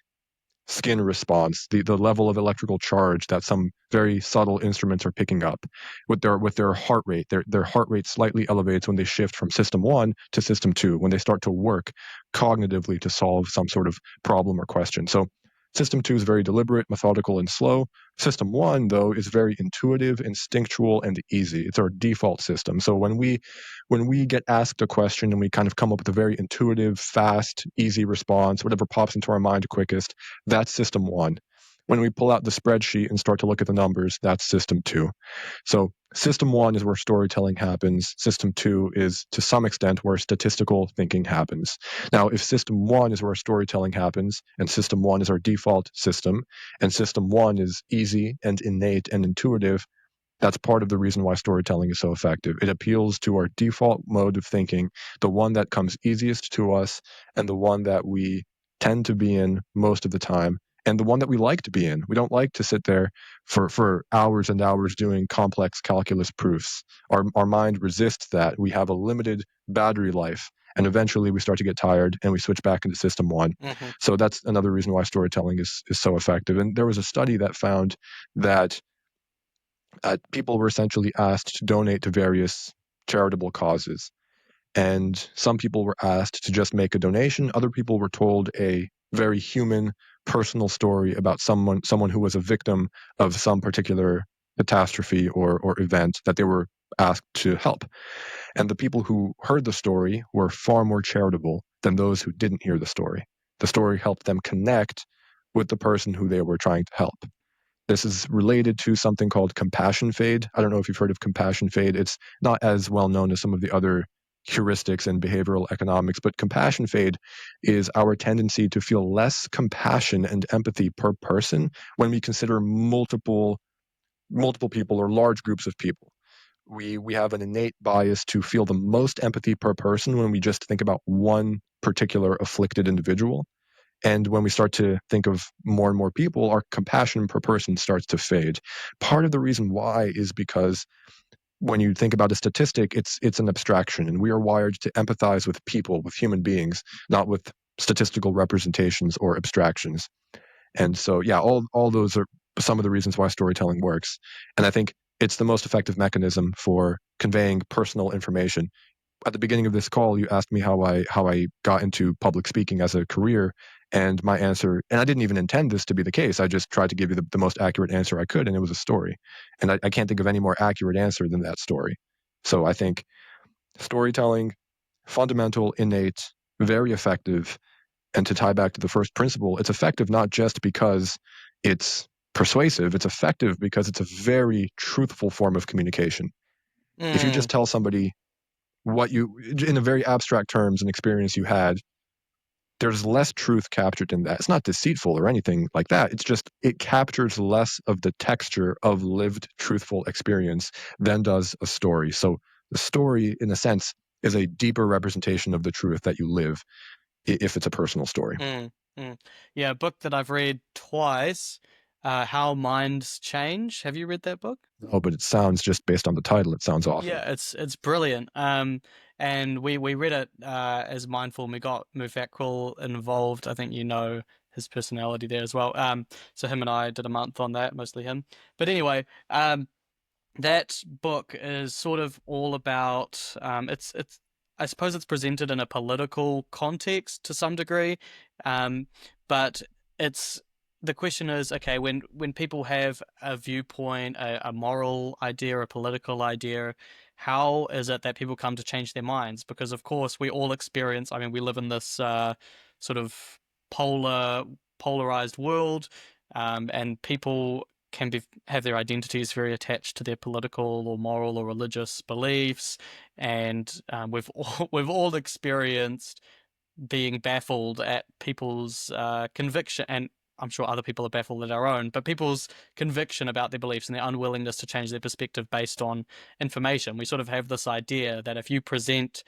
skin response, the level of electrical charge that some very subtle instruments are picking up with their heart rate. Their heart rate slightly elevates when they shift from System 1 to System 2, when they start to work cognitively to solve some sort of problem or question. So System 2 is very deliberate, methodical, and slow. System 1, though, is very intuitive, instinctual, and easy. It's our default system. So when we get asked a question and we kind of come up with a very intuitive, fast, easy response, whatever pops into our mind quickest, that's System 1. When we pull out the spreadsheet and start to look at the numbers, that's System 2. So System 1 is where storytelling happens. System 2 is, to some extent, where statistical thinking happens. Now, if System 1 is where storytelling happens, and System 1 is our default system, and System 1 is easy and innate and intuitive, that's part of the reason why storytelling is so effective. It appeals to our default mode of thinking, the one that comes easiest to us, and the one that we tend to be in most of the time, and the one that we like to be in. We don't like to sit there for hours and hours doing complex calculus proofs. Our mind resists that. We have a limited battery life, and eventually we start to get tired and we switch back into System 1. Mm-hmm. So that's another reason why storytelling is so effective. And there was a study that found that people were essentially asked to donate to various charitable causes. And some people were asked to just make a donation. Other people were told a very human, personal story about someone who was a victim of some particular catastrophe or event that they were asked to help. And the people who heard the story were far more charitable than those who didn't hear the story. The story helped them connect with the person who they were trying to help. This is related to something called compassion fade. I don't know if you've heard of compassion fade. It's not as well known as some of the other heuristics in behavioral economics, but compassion fade is our tendency to feel less compassion and empathy per person when we consider multiple people or large groups of people. We have an innate bias to feel the most empathy per person when we just think about one particular afflicted individual. And when we start to think of more and more people, our compassion per person starts to fade. Part of the reason why is because when you think about a statistic, it's an abstraction, and we are wired to empathize with people, with human beings, not with statistical representations or abstractions. And so, yeah, all those are some of the reasons why storytelling works. And I think it's the most effective mechanism for conveying personal information. At the beginning of this call, you asked me how I got into public speaking as a career, and my answer, and I didn't even intend this to be the case. I just tried to give you the most accurate answer I could, and it was a story. And I can't think of any more accurate answer than that story. So I think storytelling, fundamental, innate, very effective. And to tie back to the first principle, it's effective not just because it's persuasive, it's effective because it's a very truthful form of communication. If you just tell somebody what you, in a very abstract terms, an experience you had, there's less truth captured in that. It's not deceitful or anything like that. It's just, it captures less of the texture of lived, truthful experience than does a story. So the story, in a sense, is a deeper representation of the truth that you live if it's a personal story. Yeah, a book that I've read twice, How Minds Change. Have you read that book? Oh, but it sounds, just based on the title, it sounds awesome. Yeah, it's brilliant. And we read it as Mindform. We got Mufakral involved. I think you know his personality there as well. So him and I did a month on that, mostly him. But anyway, that book is sort of all about it's I suppose it's presented in a political context to some degree, but it's the question is, okay, when people have a viewpoint, a moral idea, a political idea, how is it that people come to change their minds? Because of course we all experience, I mean, we live in this sort of polarized world, and people can have their identities very attached to their political or moral or religious beliefs, and we've all experienced being baffled at people's conviction, and I'm sure other people are baffled at our own, but people's conviction about their beliefs and their unwillingness to change their perspective based on information. We sort of have this idea that if you present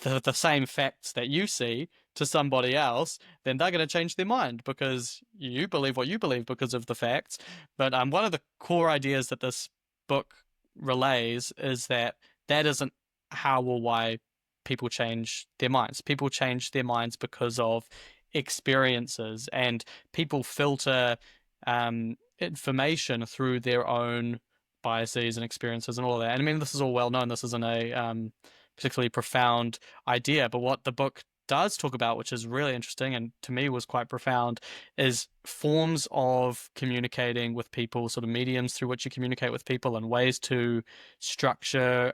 the same facts that you see to somebody else, then they're going to change their mind because you believe what you believe because of the facts. But one of the core ideas that this book relays is that that isn't how or why people change their minds. People change their minds because of experiences, and people filter information through their own biases and experiences and all of that. And I mean, this is all well known. This isn't a particularly profound idea, but what the book does talk about, which is really interesting and to me was quite profound, is forms of communicating with people, sort of mediums through which you communicate with people, and ways to structure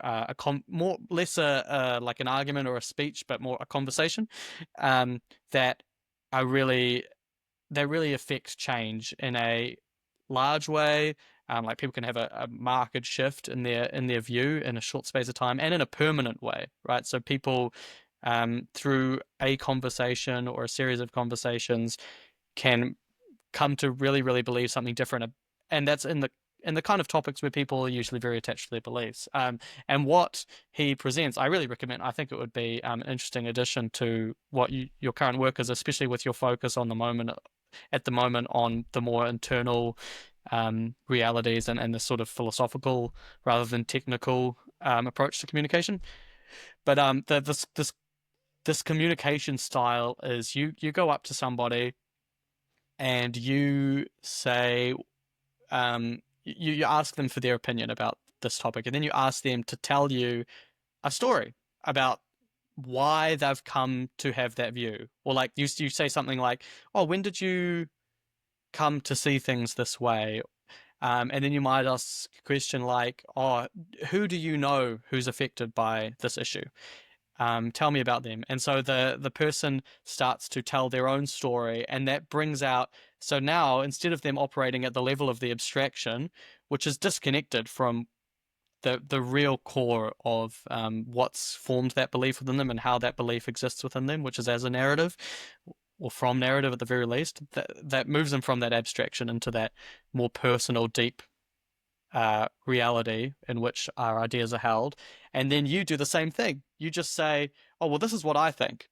more less like an argument or a speech, but more a conversation, that are really they really affect change in a large way. Like people can have a marked shift in their view in a short space of time, and in a permanent way, right? So people, through a conversation or a series of conversations, can come to really, really believe something different, and that's in the kind of topics where people are usually very attached to their beliefs. And what he presents, I really recommend. I think it would be an interesting addition to what your current work is, especially with your focus on at the moment on the more internal realities and the sort of philosophical rather than technical approach to communication. But this communication style is you go up to somebody and you say, you ask them for their opinion about this topic, and then you ask them to tell you a story about why they've come to have that view. Or like you say something like, oh, when did you come to see things this way? And then you might ask a question like, oh, who do you know who's affected by this issue? Tell me about them. And so the person starts to tell their own story, and that brings out. So now, instead of them operating at the level of the abstraction, which is disconnected from the real core of what's formed that belief within them and how that belief exists within them, which is as a narrative, or from narrative at the very least, that moves them from that abstraction into that more personal, deep reality in which our ideas are held. And then you do the same thing. You just say, oh, well, this is what I think.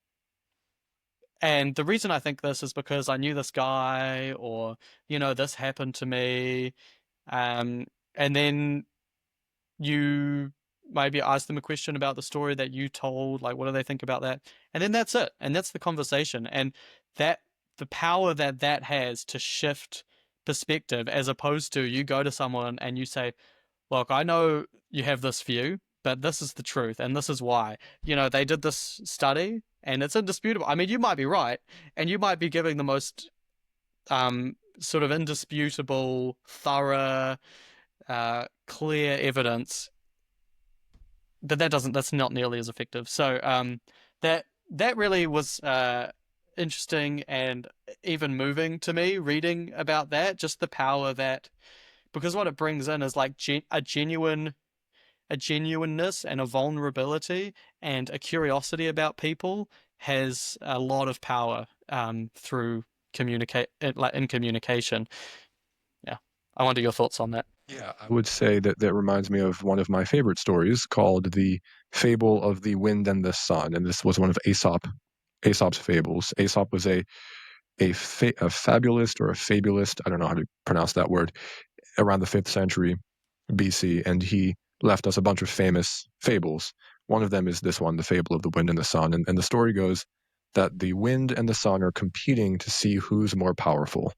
And the reason I think this is because I knew this guy, or, this happened to me. And then you maybe ask them a question about the story that you told, like what do they think about that? And then that's it. And that's the conversation. And that the power that has to shift perspective, as opposed to you go to someone and you say, look, I know you have this view, but this is the truth and this is why. They did this study and it's indisputable. I mean, you might be right, and you might be giving the most sort of indisputable, thorough, clear evidence, but that's not nearly as effective. So that really was interesting and even moving to me reading about that, just the power that, because what it brings in is like a genuineness and a vulnerability and a curiosity about people has a lot of power through in communication. Yeah, I wonder your thoughts on that. Yeah, I would say that reminds me of one of my favorite stories called The Fable of the Wind and the Sun. And this was one of Aesop's fables. Aesop was a fabulist or a fabulist, I don't know how to pronounce that word, around the 5th century BC, and he left us a bunch of famous fables. One of them is this one, The Fable of the Wind and the Sun. And the story goes that the wind and the sun are competing to see who's more powerful.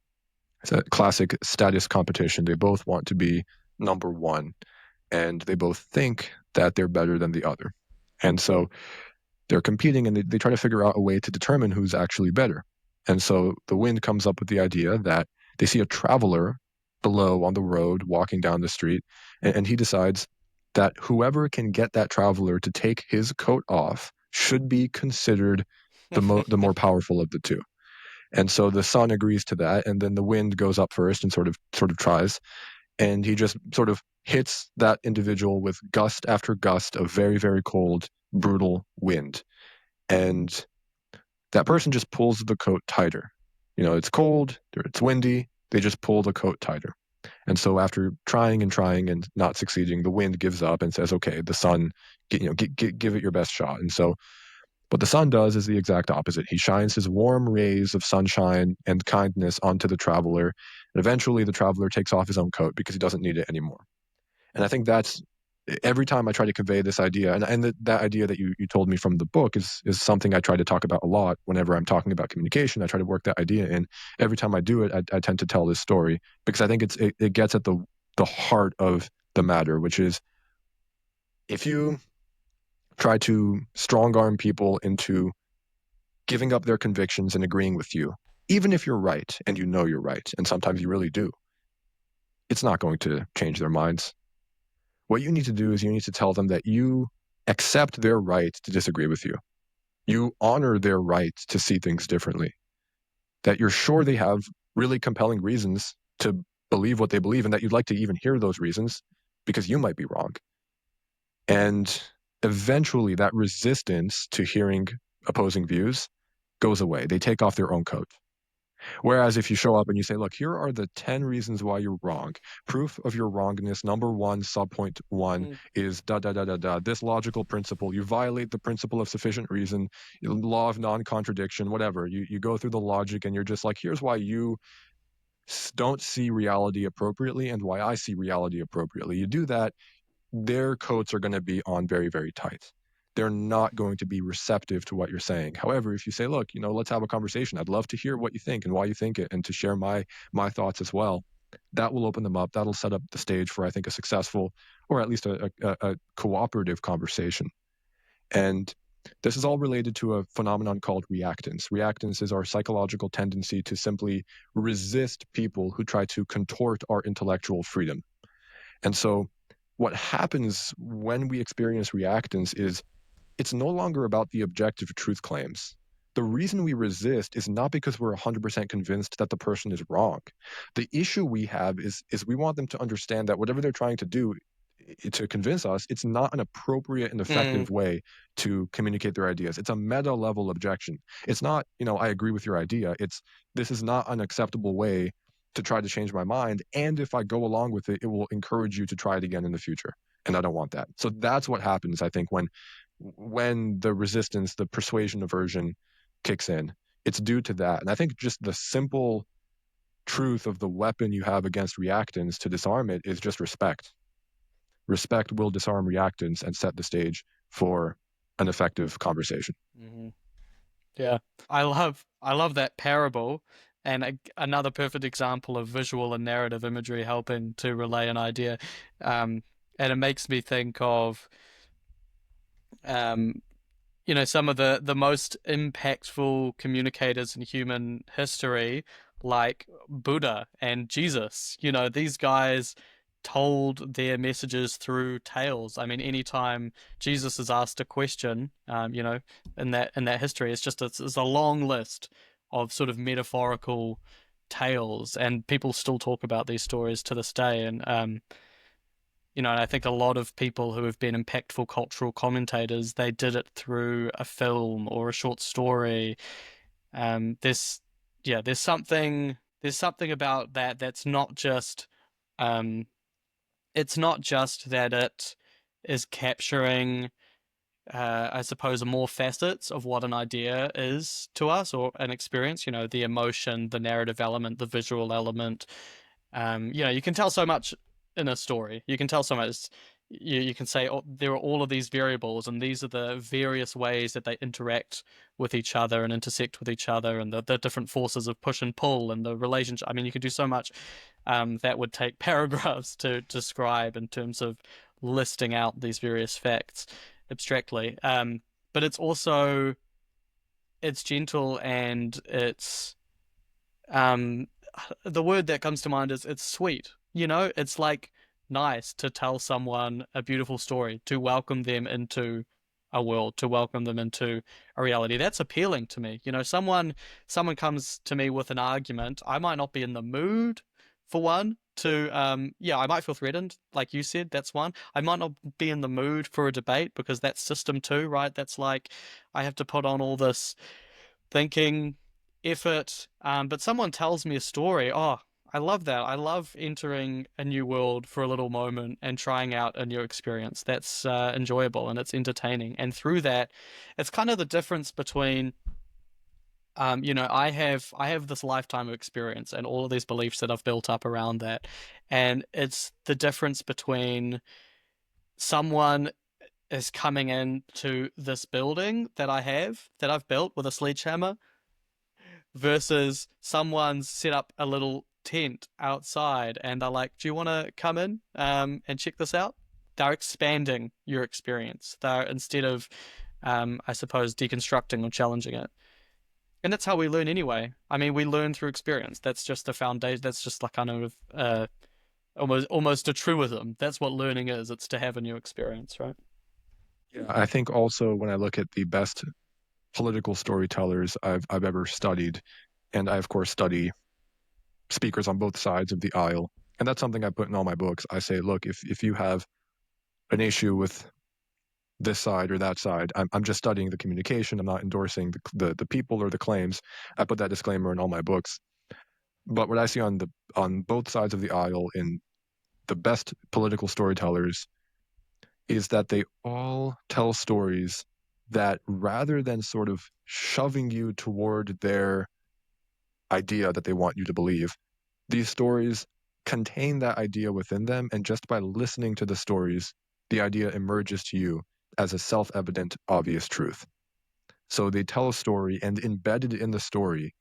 It's a classic status competition. They both want to be number one, and they both think that they're better than the other. And so they're competing, and they try to figure out a way to determine who's actually better. And so the wind comes up with the idea that they see a traveler below on the road walking down the street, and he decides that whoever can get that traveler to take his coat off should be considered the more powerful of the two. And so the sun agrees to that, and then the wind goes up first and sort of tries, and he just sort of hits that individual with gust after gust of very, very cold, brutal wind. And that person just pulls the coat tighter. It's cold, it's windy, they just pull the coat tighter. And so after trying and not succeeding, the wind gives up and says, okay, the sun, give it your best shot. And so what the sun does is the exact opposite. He shines his warm rays of sunshine and kindness onto the traveler. And eventually the traveler takes off his own coat because he doesn't need it anymore. And I think that's, every time I try to convey this idea, and that idea that you told me from the book is something I try to talk about a lot whenever I'm talking about communication. I try to work that idea in. Every time I do it, I tend to tell this story because I think it gets at the heart of the matter, which is if you try to strong-arm people into giving up their convictions and agreeing with you, even if you're right and you know you're right, and sometimes you really do, it's not going to change their minds. What you need to do is you need to tell them that you accept their right to disagree with you. You honor their right to see things differently, that you're sure they have really compelling reasons to believe what they believe, and that you'd like to even hear those reasons because you might be wrong. And eventually that resistance to hearing opposing views goes away. They take off their own coat. Whereas if you show up and you say, look, here are the 10 reasons why you're wrong. Proof of your wrongness, number 1, subpoint 1 is da, da, da, da, da. This logical principle, you violate the principle of sufficient reason, law of non-contradiction, whatever. You go through the logic and you're just like, here's why you don't see reality appropriately and why I see reality appropriately. You do that, their coats are going to be on very, very tight. They're not going to be receptive to what you're saying. However, if you say, look, let's have a conversation. I'd love to hear what you think and why you think it, and to share my thoughts as well. That will open them up. That'll set up the stage for, I think, a successful, or at least a cooperative conversation. And This is all related to a phenomenon called reactance. Reactance is our psychological tendency to simply resist people who try to contort our intellectual freedom. And so what happens when we experience reactance is it's no longer about the objective truth claims. The reason we resist is not because we're 100% convinced that the person is wrong. The issue we have is we want them to understand that whatever they're trying to do to convince us, it's not an appropriate and Mm, effective way to communicate their ideas. It's a meta level objection. It's not, I agree with your idea. This is not an acceptable way to try to change my mind. And if I go along with it, it will encourage you to try it again in the future. And I don't want that. So that's what happens, I think, when the resistance, the persuasion aversion kicks in. It's due to that. And I think just the simple truth of the weapon you have against reactance to disarm it is just respect. Respect will disarm reactance and set the stage for an effective conversation. mhm. Yeah, I love that parable, and another perfect example of visual and narrative imagery helping to relay an idea. Um, and it makes me think of um, some of the most impactful communicators in human history, like Buddha and Jesus. These guys told their messages through tales. I mean, anytime Jesus is asked a question, in that history, it's a long list of sort of metaphorical tales, and people still talk about these stories to this day. And I think a lot of people who have been impactful cultural commentators, they did it through a film or a short story. Um, there's, yeah, there's something about that that's not just, um, it's not just that it is capturing, I suppose, more facets of what an idea is to us or an experience. The emotion, the narrative element, the visual element. You can tell so much in a story. You can tell so much. You can say, oh, there are all of these variables, and these are the various ways that they interact with each other and intersect with each other, and the different forces of push and pull, and the relationship. I mean, you could do so much that would take paragraphs to describe in terms of listing out these various facts abstractly. But it's gentle, and um, the word that comes to mind is it's sweet. It's like nice to tell someone a beautiful story, to welcome them into a world, to welcome them into a reality. That's appealing to me. Someone comes to me with an argument, I might not be in the mood for one to yeah, I might feel threatened, like you said, that's one. I might not be in the mood for a debate because that's system two, right? That's like I have to put on all this thinking, effort. But someone tells me a story. Oh, I love that. I love entering a new world for a little moment and trying out a new experience. That's enjoyable and it's entertaining. And through that, it's kind of the difference between, I have this lifetime of experience and all of these beliefs that I've built up around that, and it's the difference between someone is coming into this building that I've built with a sledgehammer versus someone's set up a little tent outside and they're like, "Do you want to come in and check this out?" They're expanding your experience. They're instead of, I suppose, deconstructing or challenging it. And that's how we learn anyway. I mean, we learn through experience. That's just the foundation. That's just like kind of almost a truism. That's what learning is. It's to have a new experience, right? Yeah, I think also when I look at the best political storytellers I've ever studied, and I of course study speakers on both sides of the aisle, and that's something I put in all my books. I say, look, if you have an issue with this side or that side, I'm just studying the communication. I'm not endorsing the people or the claims. I put that disclaimer in all my books. But what I see on both sides of the aisle in the best political storytellers is that they all tell stories that rather than sort of shoving you toward their idea that they want you to believe, these stories contain that idea within them. And just by listening to the stories, the idea emerges to you as a self-evident, obvious truth. So they tell a story, and embedded in the story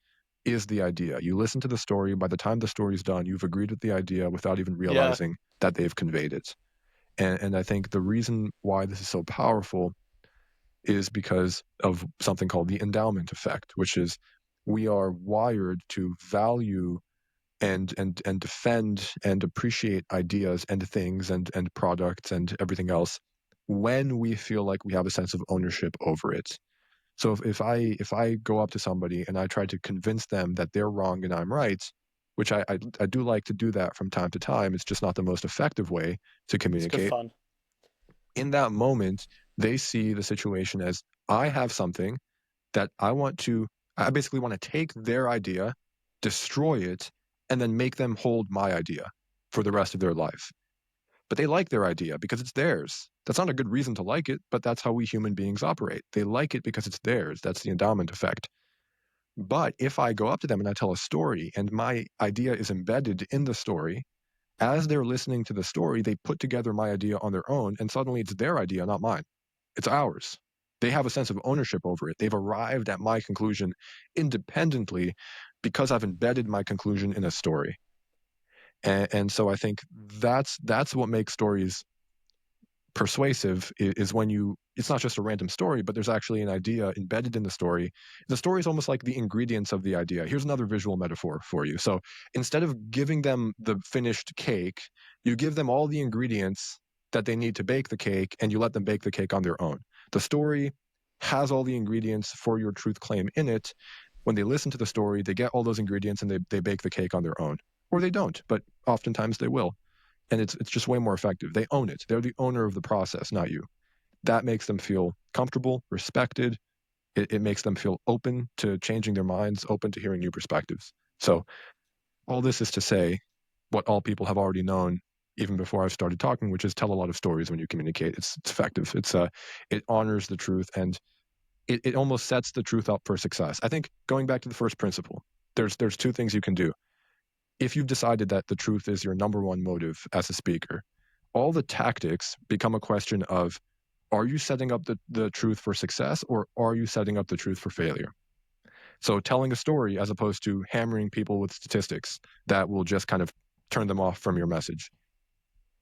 is the idea. You listen to the story. By the time the story's done, you've agreed with the idea without even Yeah. realizing that they've conveyed it. And I think the reason why this is so powerful is because of something called the endowment effect, which is we are wired to value and defend and appreciate ideas and things and products and everything else when we feel like we have a sense of ownership over it. So if I go up to somebody and I try to convince them that they're wrong and I'm right, which I do like to do that from time to time, it's just not the most effective way to It's good communicate. fun. In that moment, they see the situation as I have something that I basically want to take their idea, destroy it, and then make them hold my idea for the rest of their life. But they like their idea because it's theirs. That's not a good reason to like it, but that's how we human beings operate. They like it because it's theirs. That's the endowment effect. But if I go up to them and I tell a story and my idea is embedded in the story, as they're listening to the story, they put together my idea on their own, and suddenly it's their idea, not mine. It's ours. They have a sense of ownership over it. They've arrived at my conclusion independently because I've embedded my conclusion in a story. And so I think that's what makes stories persuasive is when it's not just a random story, but there's actually an idea embedded in the story. The story is almost like the ingredients of the idea. Here's another visual metaphor for you. So instead of giving them the finished cake, you give them all the ingredients that they need to bake the cake, and you let them bake the cake on their own. The story has all the ingredients for your truth claim in it. When they listen to the story, they get all those ingredients and they bake the cake on their own. Or they don't, but oftentimes they will. And it's just way more effective. They own it. They're the owner of the process, not you. That makes them feel comfortable, respected. It makes them feel open to changing their minds, open to hearing new perspectives. So all this is to say what all people have already known even before I started talking, which is tell a lot of stories when you communicate. It's effective. It honors the truth, and it almost sets the truth up for success. I think going back to the first principle, there's two things you can do. If you've decided that the truth is your number one motive as a speaker, all the tactics become a question of, are you setting up the truth for success, or are you setting up the truth for failure? So telling a story as opposed to hammering people with statistics that will just kind of turn them off from your message.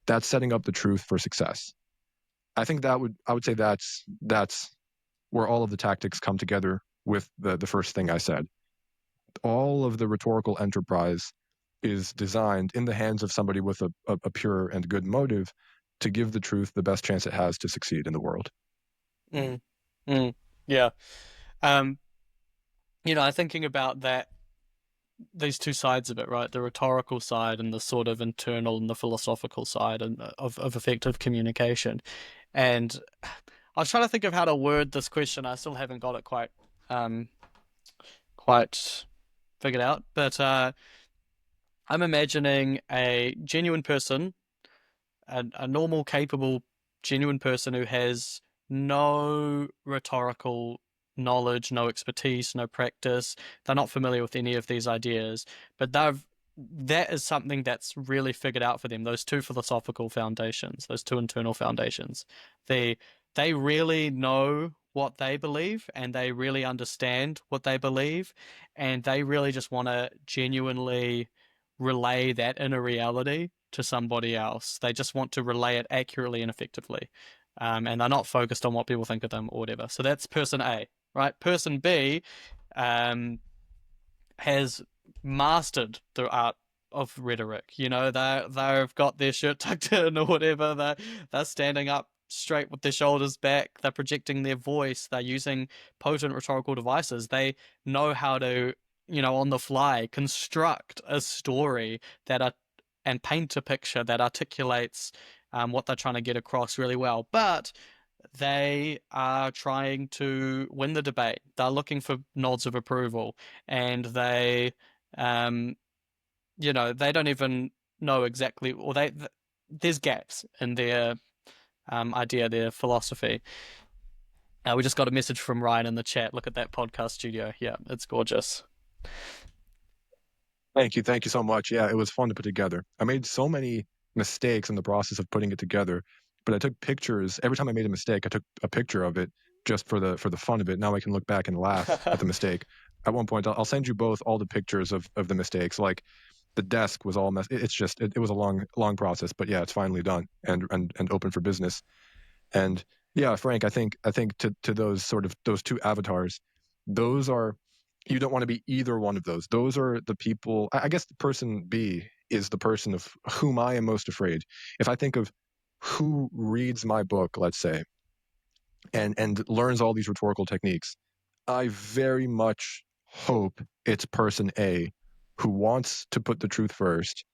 That's setting up the truth for success. I think I would say that's where all of the tactics come together with the first thing I said. All of the rhetorical enterprise is designed in the hands of somebody with a pure and good motive to give the truth the best chance it has to succeed in the world. Yeah. I'm thinking about these two sides of it, right? The rhetorical side and the sort of internal and the philosophical side of effective communication. And I was trying to think of how to word this question. I still haven't got it quite figured out, but I'm imagining a genuine person, a normal, capable, genuine person who has no rhetorical knowledge, no expertise, no practice. They're not familiar with any of these ideas, but that is something that's really figured out for them. Those two philosophical foundations, those two internal foundations. They really know what they believe, and they really understand what they believe, and they really just want to genuinely relay that inner reality to somebody else. They just want to relay it accurately and effectively. And they're not focused on what people think of them or whatever. So that's person A, right? Person B has mastered the art of rhetoric. They've got their shirt tucked in or whatever. They're standing up straight with their shoulders back. They're projecting their voice. They're using potent rhetorical devices. They know how to, on the fly, construct a story and paint a picture that articulates what they're trying to get across really well. But they are trying to win the debate. They're looking for nods of approval, and they don't even know exactly, or there's gaps in their idea, their philosophy. We just got a message from Ryan in the chat. Look at that podcast studio. Yeah, it's gorgeous. Thank you so much. Yeah, it was fun to put together. I made so many mistakes in the process of putting it together, but I took pictures. Every time I made a mistake, I took a picture of it just for the fun of it. Now I can look back and laugh at the mistake. At one point, I'll send you both all the pictures of the mistakes. Like the desk was all messed. It was a long process, but yeah, it's finally done and open for business. And Yeah, Frank, I think to those two avatars, those are, you don't want to be either one of those. Those are the people. I guess the person B is the person of whom I am most afraid. If I think of who reads my book, let's say, and learns all these rhetorical techniques, I very much hope it's person A who wants to put the truth first,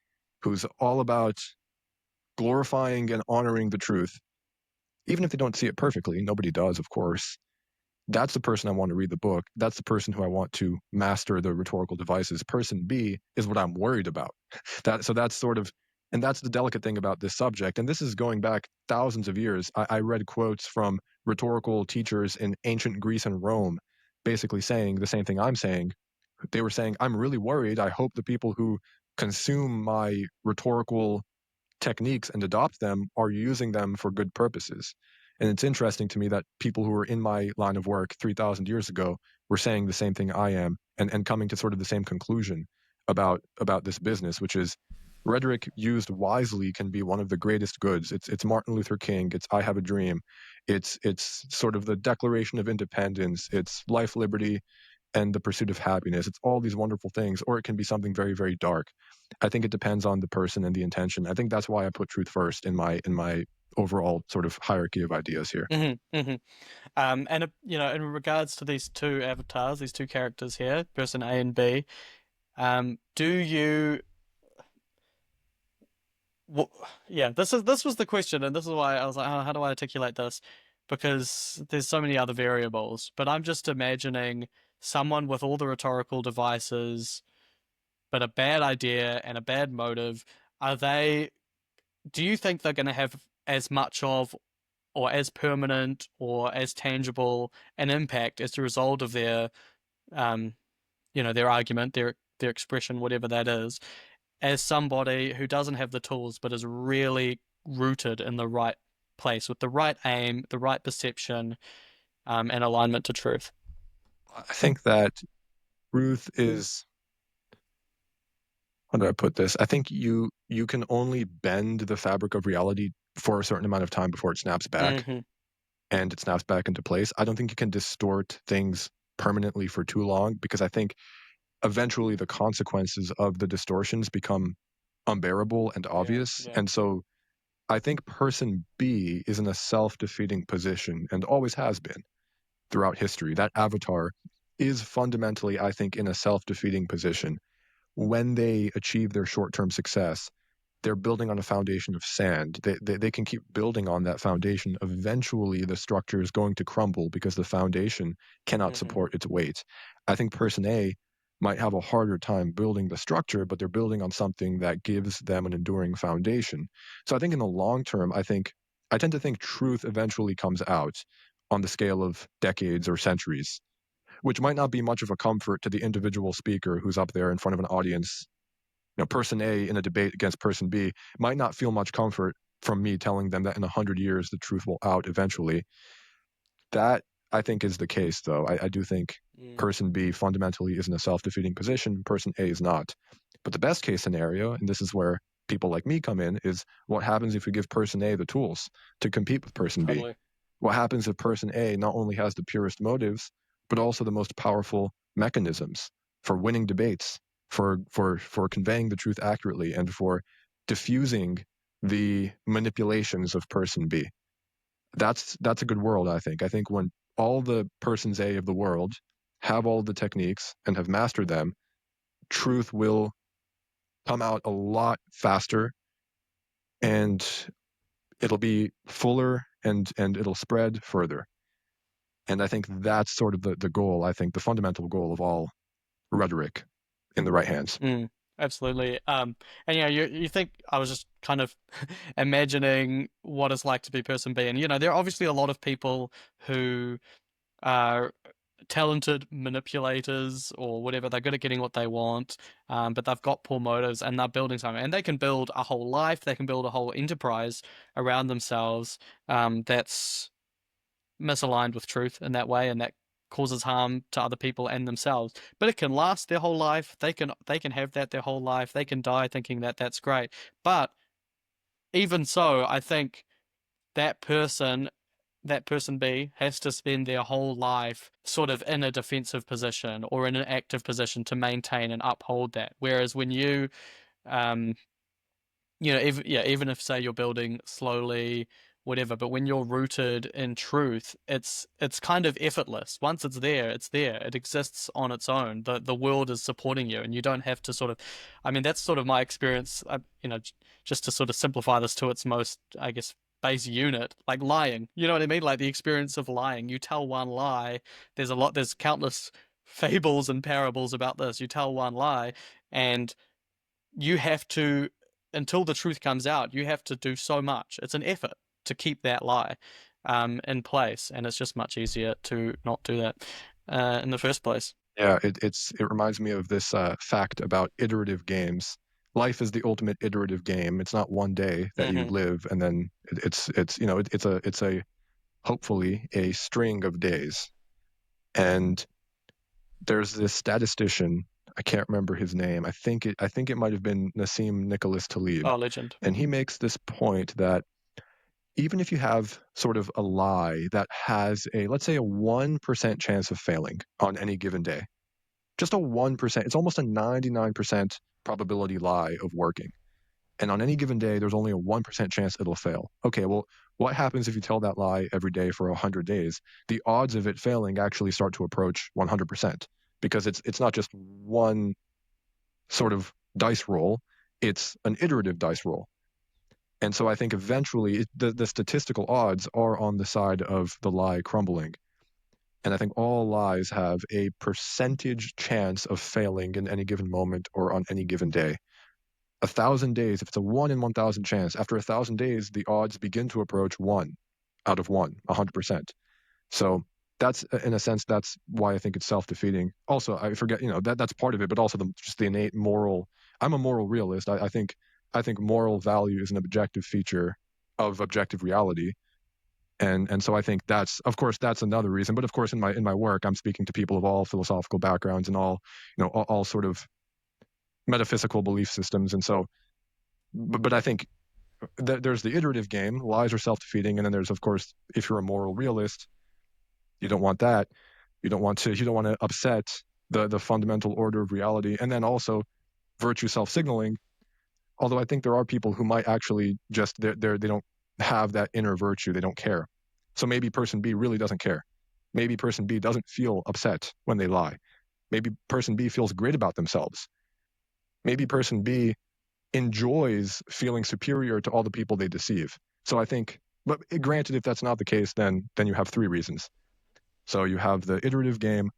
who's all about glorifying and honoring the truth, even if they don't see it perfectly. Nobody does, of course. That's the person I want to read the book. That's the person who I want to master the rhetorical devices. Person B is what I'm worried about. So that's sort of, and that's the delicate thing about this subject. And this is going back thousands of years. I read quotes from rhetorical teachers in ancient Greece and Rome, basically saying the same thing I'm saying. They were saying, I'm really worried. I hope the people who consume my rhetorical techniques and adopt them are using them for good purposes. And it's interesting to me that people who were in my line of work 3,000 years ago were saying the same thing I am, and coming to sort of the same conclusion about this business, which is rhetoric used wisely can be one of the greatest goods. It's Martin Luther King. It's I Have a Dream. It's sort of the Declaration of Independence. It's life, liberty, and the pursuit of happiness. It's all these wonderful things, or it can be something very, very dark. I think it depends on the person and the intention. I think that's why I put truth first in my overall sort of hierarchy of ideas here. And in regards to these two avatars, these two characters here, person A and B, do you? Well, yeah, this was the question, and this is why I was like, oh, how do I articulate this? Because there's so many other variables. But I'm just imagining someone with all the rhetorical devices, but a bad idea and a bad motive. Are they? Do you think they're going to have as much of, or as permanent, or as tangible an impact as a result of um, their argument, their expression, whatever that is, as somebody who doesn't have the tools but is really rooted in the right place with the right aim, the right perception, and alignment to truth? I think that truth is, how do I put this? I think you can only bend the fabric of reality for a certain amount of time before it snaps back, Hmm. and it snaps back into place. I don't think you can distort things permanently for too long, because I think eventually the consequences of the distortions become unbearable and Yeah, obvious. yeah. And so I think person B is in a self-defeating position and always has been throughout history. That avatar is fundamentally, I think, in a self-defeating position. When they achieve their short-term success, they're building on a foundation of sand. They can keep building on that foundation. Eventually, the structure is going to crumble because the foundation cannot Hmm. support its weight. I think person A might have a harder time building the structure, but they're building on something that gives them an enduring foundation. So I think in the long term, I tend to think truth eventually comes out on the scale of decades or centuries, which might not be much of a comfort to the individual speaker who's up there in front of an audience. Person A in a debate against person B might not feel much comfort from me telling them that in 100 years the truth will out eventually. That, I think, is the case, though. I do think Mm. person B fundamentally is in a self-defeating position, person A is not. But the best case scenario, and this is where people like me come in, is what happens if we give person A the tools to compete with person B? Totally. What happens if person A not only has the purest motives, but also the most powerful mechanisms for winning debates, for conveying the truth accurately, and for diffusing the manipulations of person B? That's a good world, I think. I think when all the persons A of the world have all the techniques and have mastered them, truth will come out a lot faster, and it'll be fuller, and it'll spread further. And I think that's sort of the goal, I think, the fundamental goal of all rhetoric in the right hands. Mm, absolutely. And yeah, you think I was just kind of imagining what it's like to be person B, and there are obviously a lot of people who are talented manipulators or whatever. They're good at getting what they want, but they've got poor motives and they're building something. And they can build a whole life, they can build a whole enterprise around themselves that's misaligned with truth in that way, and that causes harm to other people and themselves. But it can last their whole life. They can have that their whole life. They can die thinking that that's great. But even so, I think that person that person B has to spend their whole life sort of in a defensive position or in an active position to maintain and uphold that. Whereas when you, um, even if say you're building slowly, whatever, but when you're rooted in truth, it's kind of effortless. Once it's there, it's there. It exists on its own. The world is supporting you, and you don't have to sort of. I mean, that's sort of my experience. Just to sort of simplify this to its most, I guess, base unit, like lying. You know what I mean? Like the experience of lying. You tell one lie. There's countless fables and parables about this. You tell one lie, and you have to, until the truth comes out, you have to do so much. It's an effort to keep that lie in place, and it's just much easier to not do that in the first place. Yeah, it reminds me of this fact about iterative games. Life is the ultimate iterative game. It's not one day that you Hmm. live and then it's a hopefully a string of days. And there's this statistician, I can't remember his name. I think it might have been Nassim Nicholas Taleb, Oh, legend. and he makes this point that even if you have sort of a lie that has a, let's say, a 1% chance of failing on any given day, just a 1%, it's almost a 99% probability lie of working. And on any given day, there's only a 1% chance it'll fail. Okay, well, what happens if you tell that lie every day for 100 days? The odds of it failing actually start to approach 100% because it's not just one sort of dice roll, it's an iterative dice roll. And so I think eventually the statistical odds are on the side of the lie crumbling. And I think all lies have a percentage chance of failing in any given moment or on any given day. 1,000 days, if it's a 1 in 1,000 chance, after 1,000 days, the odds begin to approach 1 out of 100%. So that's, in a sense, that's why I think it's self-defeating. Also, I forget, that's part of it, but also just the innate moral. I'm a moral realist. I think moral value is an objective feature of objective reality. And so I think that's, of course, that's another reason. But of course, in my work, I'm speaking to people of all philosophical backgrounds and all sort of metaphysical belief systems. And so, but I think there's the iterative game. Lies are self-defeating, and then there's, of course, if you're a moral realist, you don't want that. You don't want to upset the fundamental order of reality, and then also virtue self-signaling. Although I think there are people who might actually just they don't have that inner virtue. They don't care. So maybe person B really doesn't care. Maybe person B doesn't feel upset when they lie. Maybe person B feels great about themselves. Maybe person B enjoys feeling superior to all the people they deceive. So I think, but granted, if that's not the case, then you have three reasons. So you have the iterative game,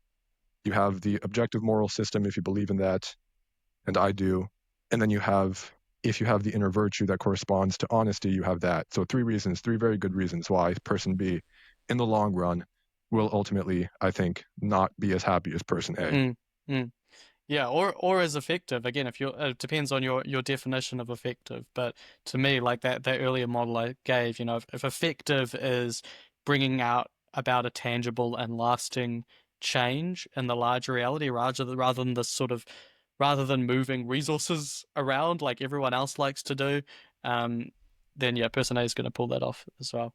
you have the objective moral system, if you believe in that, and I do, and then if you have the inner virtue that corresponds to honesty, you have that. So three very good reasons why person B, in the long run, will ultimately, I think, not be as happy as person A. Mm, mm. Yeah, or as effective. Again, if you're, it depends on your definition of effective. But to me, like that earlier model I gave, if effective is bringing out about a tangible and lasting change in the larger reality, rather than this sort of, rather than moving resources around like everyone else likes to do, um, then yeah, person A is going to pull that off as well.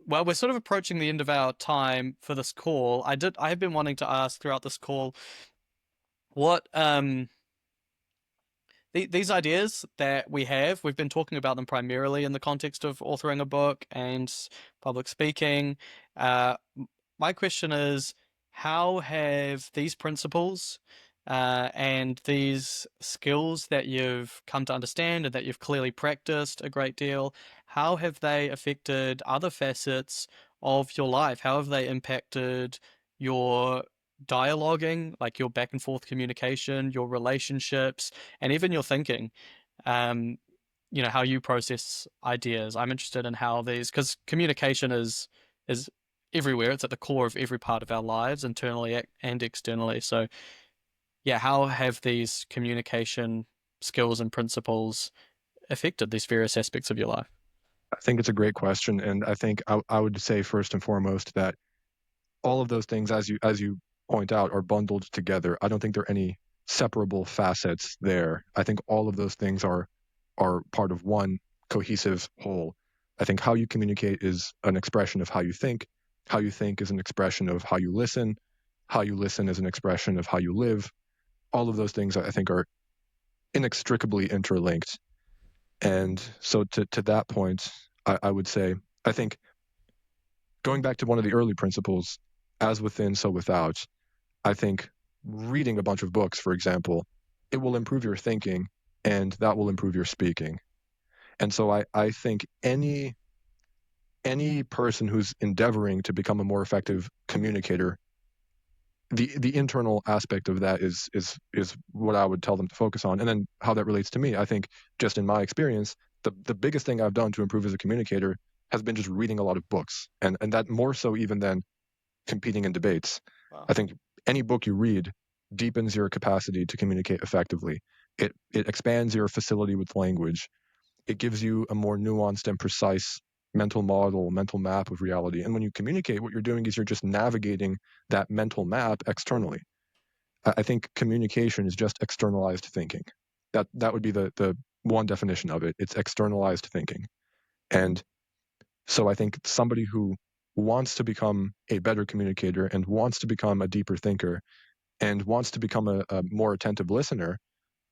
Well, we're sort of approaching the end of our time for this call. I have been wanting to ask throughout this call what these ideas that we've been talking about them primarily in the context of authoring a book and public speaking. My question is, how have these principles and these skills that you've come to understand and that you've clearly practiced a great deal, how have they affected other facets of your life? How have they impacted your dialoguing, like your back and forth communication, your relationships, and even your thinking? Um, how you process ideas. I'm interested in how these, because communication is everywhere. It's at the core of every part of our lives, internally and externally. So, yeah, how have these communication skills and principles affected these various aspects of your life? I think it's a great question, and I think I would say first and foremost that all of those things, as you point out, are bundled together. I don't think there are any separable facets there. I think all of those things are part of one cohesive whole. I think how you communicate is an expression of how you think is an expression of how you listen is an expression of how you live. All of those things I think are inextricably interlinked. And so to that point, I would say, I think going back to one of the early principles, as within, so without, I think reading a bunch of books, for example, it will improve your thinking and that will improve your speaking. And so I think any person who's endeavoring to become a more effective communicator, the internal aspect of that is what I would tell them to focus on. And then how that relates to me, I think just in my experience, the biggest thing I've done to improve as a communicator has been just reading a lot of books, and that more so even than competing in debates. Wow. I think any book you read deepens your capacity to communicate effectively. It expands your facility with language. It gives you a more nuanced and precise mental model, mental map of reality. And when you communicate, what you're doing is you're just navigating that mental map externally. I think communication is just externalized thinking. That would be the one definition of it. It's externalized thinking. And so I think somebody who wants to become a better communicator and wants to become a deeper thinker and wants to become a more attentive listener,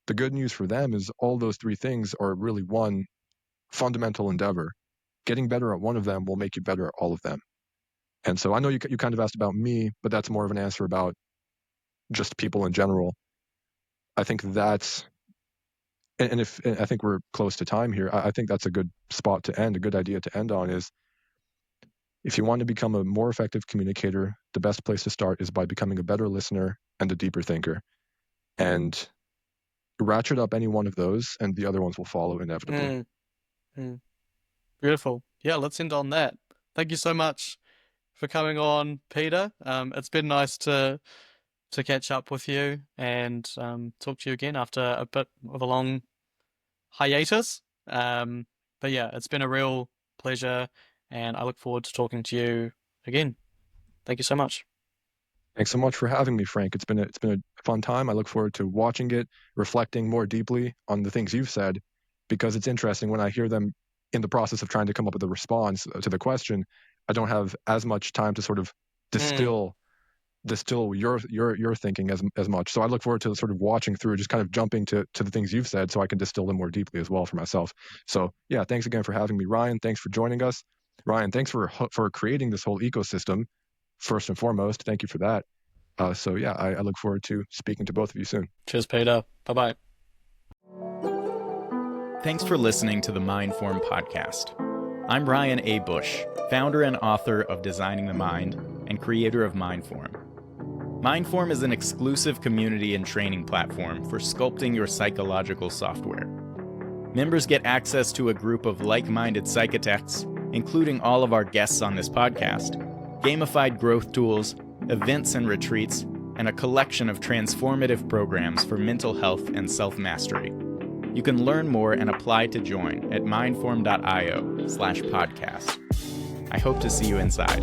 the good news for them is all those three things are really one fundamental endeavor. Getting better at one of them will make you better at all of them. And so I know you kind of asked about me, but that's more of an answer about just people in general. I think that's, and I think we're close to time here, I think that's a good spot to end, a good idea to end on is, if you want to become a more effective communicator, the best place to start is by becoming a better listener and a deeper thinker. And ratchet up any one of those, and the other ones will follow inevitably. Beautiful. Yeah, let's end on that. Thank you so much for coming on, Peter. It's been nice to catch up with you and talk to you again after a bit of a long hiatus. But yeah, it's been a real pleasure, and I look forward to talking to you again. Thank you so much. Thanks so much for having me, Frank. It's been a fun time. I look forward to watching it, reflecting more deeply on the things you've said, because it's interesting when I hear them in the process of trying to come up with a response to the question. I don't have as much time to sort of distill your thinking as much. So I look forward to sort of watching through, just kind of jumping to the things you've said so I can distill them more deeply as well for myself. So yeah, thanks again for having me. Ryan, thanks for joining us. Ryan, thanks for creating this whole ecosystem. First and foremost, thank you for that. So yeah, I look forward to speaking to both of you soon. Cheers, Peter. Bye-bye. Thanks for listening to the Mindform Podcast. I'm Ryan A. Bush, founder and author of Designing the Mind and creator of Mindform. Mindform is an exclusive community and training platform for sculpting your psychological software. Members get access to a group of like-minded psychotechs, including all of our guests on this podcast, gamified growth tools, events and retreats, and a collection of transformative programs for mental health and self-mastery. You can learn more and apply to join at mindform.io/podcast. I hope to see you inside.